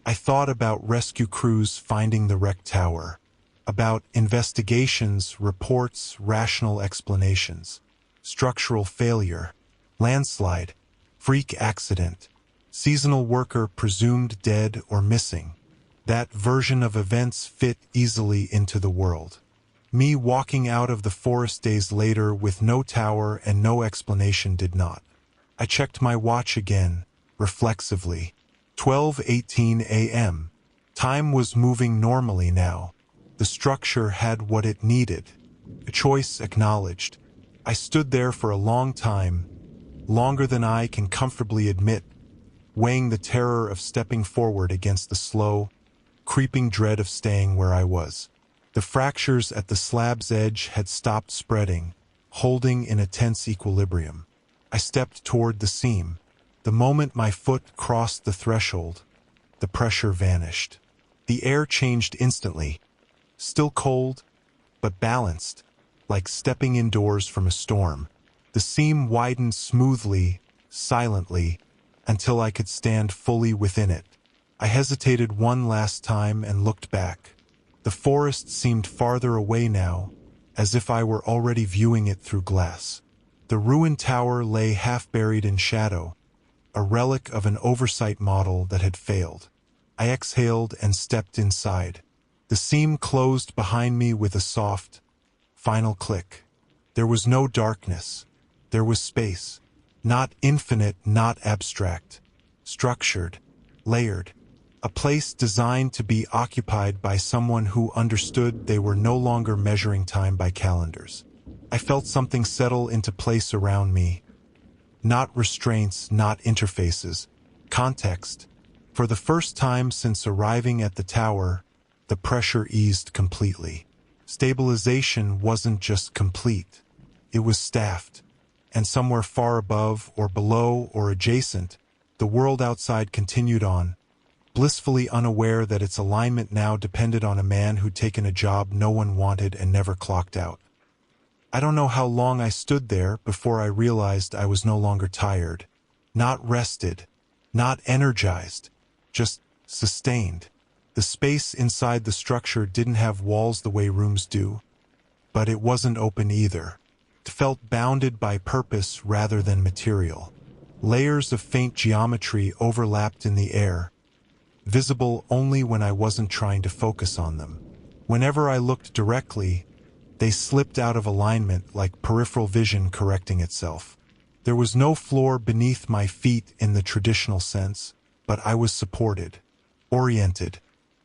I thought about rescue crews finding the wrecked tower, about investigations, reports, rational explanations, structural failure, landslide, freak accident, seasonal worker presumed dead or missing. That version of events fit easily into the world. Me walking out of the forest days later with no tower and no explanation did not. I checked my watch again, reflexively. 12:18 a.m. Time was moving normally now. The structure had what it needed. A choice acknowledged. I stood there for a long time, longer than I can comfortably admit, weighing the terror of stepping forward against the slow, creeping dread of staying where I was. The fractures at the slab's edge had stopped spreading, holding in a tense equilibrium. I stepped toward the seam. The moment my foot crossed the threshold, the pressure vanished. The air changed instantly, still cold, but balanced, like stepping indoors from a storm. The seam widened smoothly, silently, until I could stand fully within it. I hesitated one last time and looked back. The forest seemed farther away now, as if I were already viewing it through glass. The ruined tower lay half-buried in shadow, a relic of an oversight model that had failed. I exhaled and stepped inside. The seam closed behind me with a soft, final click. There was no darkness. There was space. Not infinite, not abstract. Structured, layered. A place designed to be occupied by someone who understood they were no longer measuring time by calendars. I felt something settle into place around me. Not restraints, not interfaces. Context. For the first time since arriving at the tower, the pressure eased completely. Stabilization wasn't just complete. It was staffed. And somewhere far above or below or adjacent, the world outside continued on, blissfully unaware that its alignment now depended on a man who'd taken a job no one wanted and never clocked out. I don't know how long I stood there before I realized I was no longer tired, not rested, not energized, just sustained. The space inside the structure didn't have walls the way rooms do, but it wasn't open either. It felt bounded by purpose rather than material. Layers of faint geometry overlapped in the air, visible only when I wasn't trying to focus on them. Whenever I looked directly, they slipped out of alignment like peripheral vision correcting itself. There was no floor beneath my feet in the traditional sense, but I was supported, oriented,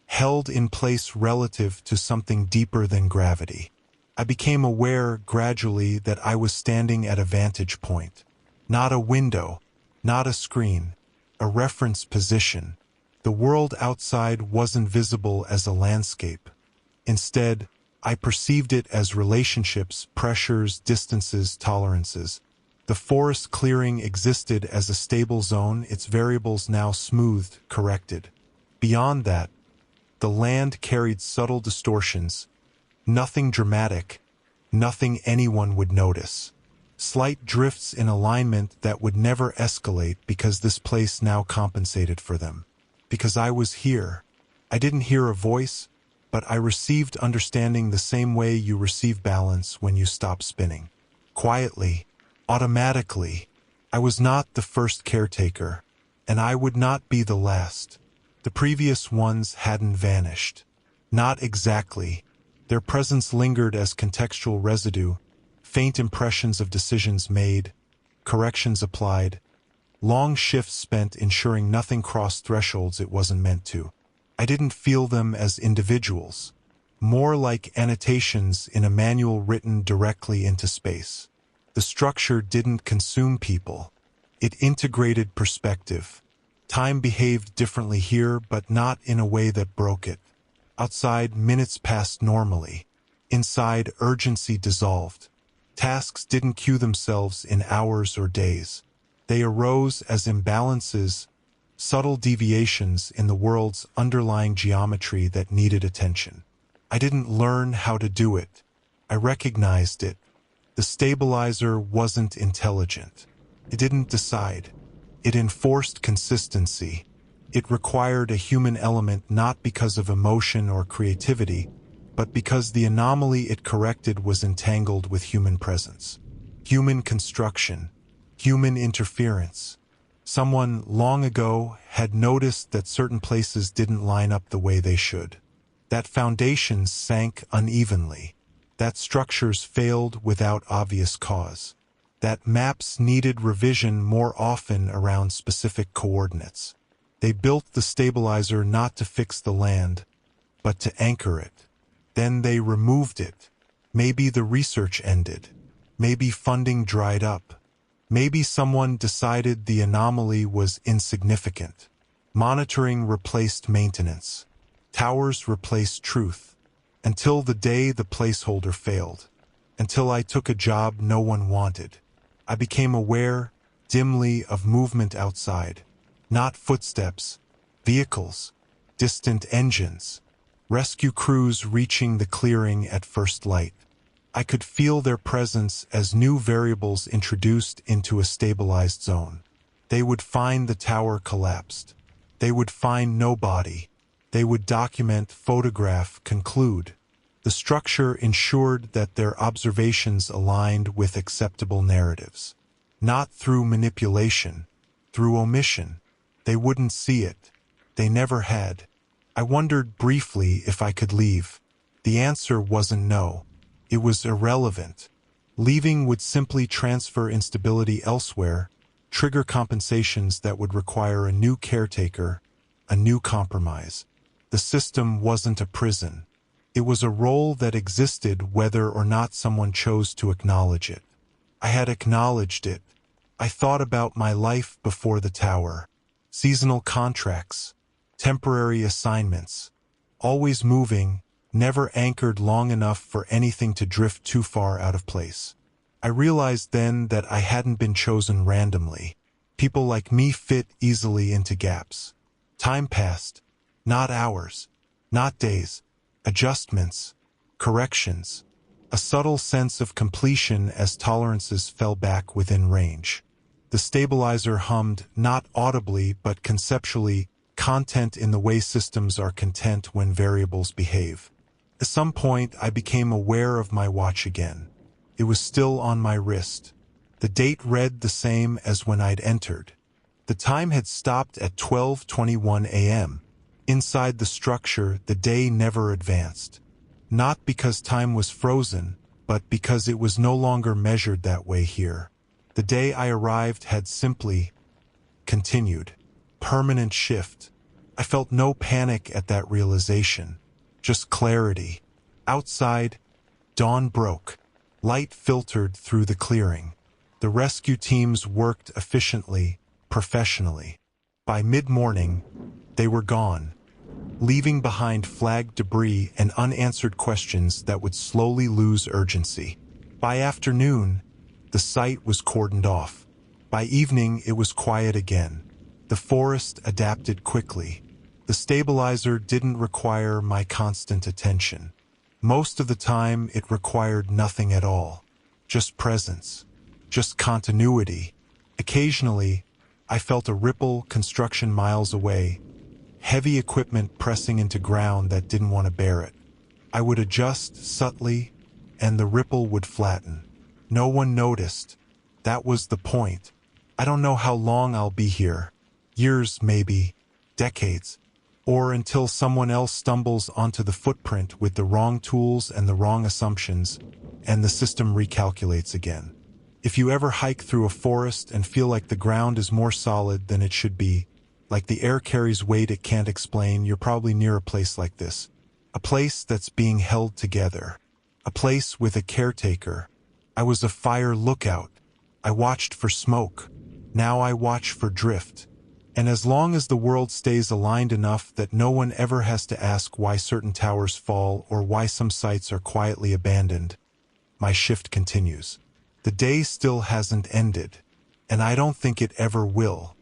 held in place relative to something deeper than gravity. I became aware gradually that I was standing at a vantage point. Not a window, not a screen, a reference position. The world outside wasn't visible as a landscape. Instead, I perceived it as relationships, pressures, distances, tolerances. The forest clearing existed as a stable zone, its variables now smoothed, corrected. Beyond that, the land carried subtle distortions. Nothing dramatic, nothing anyone would notice. Slight drifts in alignment that would never escalate because this place now compensated for them. Because I was here. I didn't hear a voice, but I received understanding the same way you receive balance when you stop spinning. Quietly, automatically. I was not the first caretaker, and I would not be the last. The previous ones hadn't vanished. Not exactly. Their presence lingered as contextual residue, faint impressions of decisions made, corrections applied, long shifts spent ensuring nothing crossed thresholds it wasn't meant to. I didn't feel them as individuals, more like annotations in a manual written directly into space. The structure didn't consume people. It integrated perspective. Time behaved differently here, but not in a way that broke it. Outside, minutes passed normally. Inside, urgency dissolved. Tasks didn't cue themselves in hours or days. They arose as imbalances, subtle deviations in the world's underlying geometry that needed attention. I didn't learn how to do it. I recognized it. The stabilizer wasn't intelligent. It didn't decide. It enforced consistency. It required a human element not because of emotion or creativity, but because the anomaly it corrected was entangled with human presence. Human construction. Human interference. Someone long ago had noticed that certain places didn't line up the way they should. That foundations sank unevenly. that structures failed without obvious cause, that maps needed revision more often around specific coordinates. They built the stabilizer not to fix the land, but to anchor it. Then they removed it. Maybe the research ended. Maybe funding dried up. Maybe someone decided the anomaly was insignificant. Monitoring replaced maintenance. Towers replaced truth. Until the day the placeholder failed. Until I took a job no one wanted. I became aware, dimly, of movement outside. Not footsteps, vehicles, distant engines, rescue crews reaching the clearing at first light. I could feel their presence as new variables introduced into a stabilized zone. They would find the tower collapsed. They would find no body. They would document, photograph, conclude. The structure ensured that their observations aligned with acceptable narratives. Not through manipulation, through omission. They wouldn't see it. They never had. I wondered briefly if I could leave. The answer wasn't no. It was irrelevant. Leaving would simply transfer instability elsewhere, trigger compensations that would require a new caretaker, a new compromise. The system wasn't a prison. It was a role that existed whether or not someone chose to acknowledge it. I had acknowledged it. I thought about my life before the tower. Seasonal contracts, temporary assignments, always moving, never anchored long enough for anything to drift too far out of place. I realized then that I hadn't been chosen randomly. People like me fit easily into gaps. Time passed, not hours, not days, adjustments, corrections, a subtle sense of completion as tolerances fell back within range. The stabilizer hummed, not audibly but conceptually, content in the way systems are content when variables behave. At some point, I became aware of my watch again. It was still on my wrist. The date read the same as when I'd entered. The time had stopped at 12:21 a.m. Inside the structure, the day never advanced. Not because time was frozen, but because it was no longer measured that way here. The day I arrived had simply continued. Permanent shift. I felt no panic at that realization. Just clarity. Outside, dawn broke. Light filtered through the clearing. The rescue teams worked efficiently, professionally. By mid-morning, they were gone, leaving behind flagged debris and unanswered questions that would slowly lose urgency. By afternoon, the site was cordoned off. By evening, it was quiet again. The forest adapted quickly. The stabilizer didn't require my constant attention. Most of the time, it required nothing at all. Just presence. Just continuity. Occasionally, I felt a ripple construction miles away, heavy equipment pressing into ground that didn't want to bear it. I would adjust subtly, and the ripple would flatten. No one noticed. That was the point. I don't know how long I'll be here. Years, maybe. Decades. Or until someone else stumbles onto the footprint with the wrong tools and the wrong assumptions, and the system recalculates again. If you ever hike through a forest and feel like the ground is more solid than it should be, like the air carries weight it can't explain, you're probably near a place like this. A place that's being held together. A place with a caretaker. I was a fire lookout. I watched for smoke. Now I watch for drift. And as long as the world stays aligned enough that no one ever has to ask why certain towers fall or why some sites are quietly abandoned, my shift continues. The day still hasn't ended, and I don't think it ever will.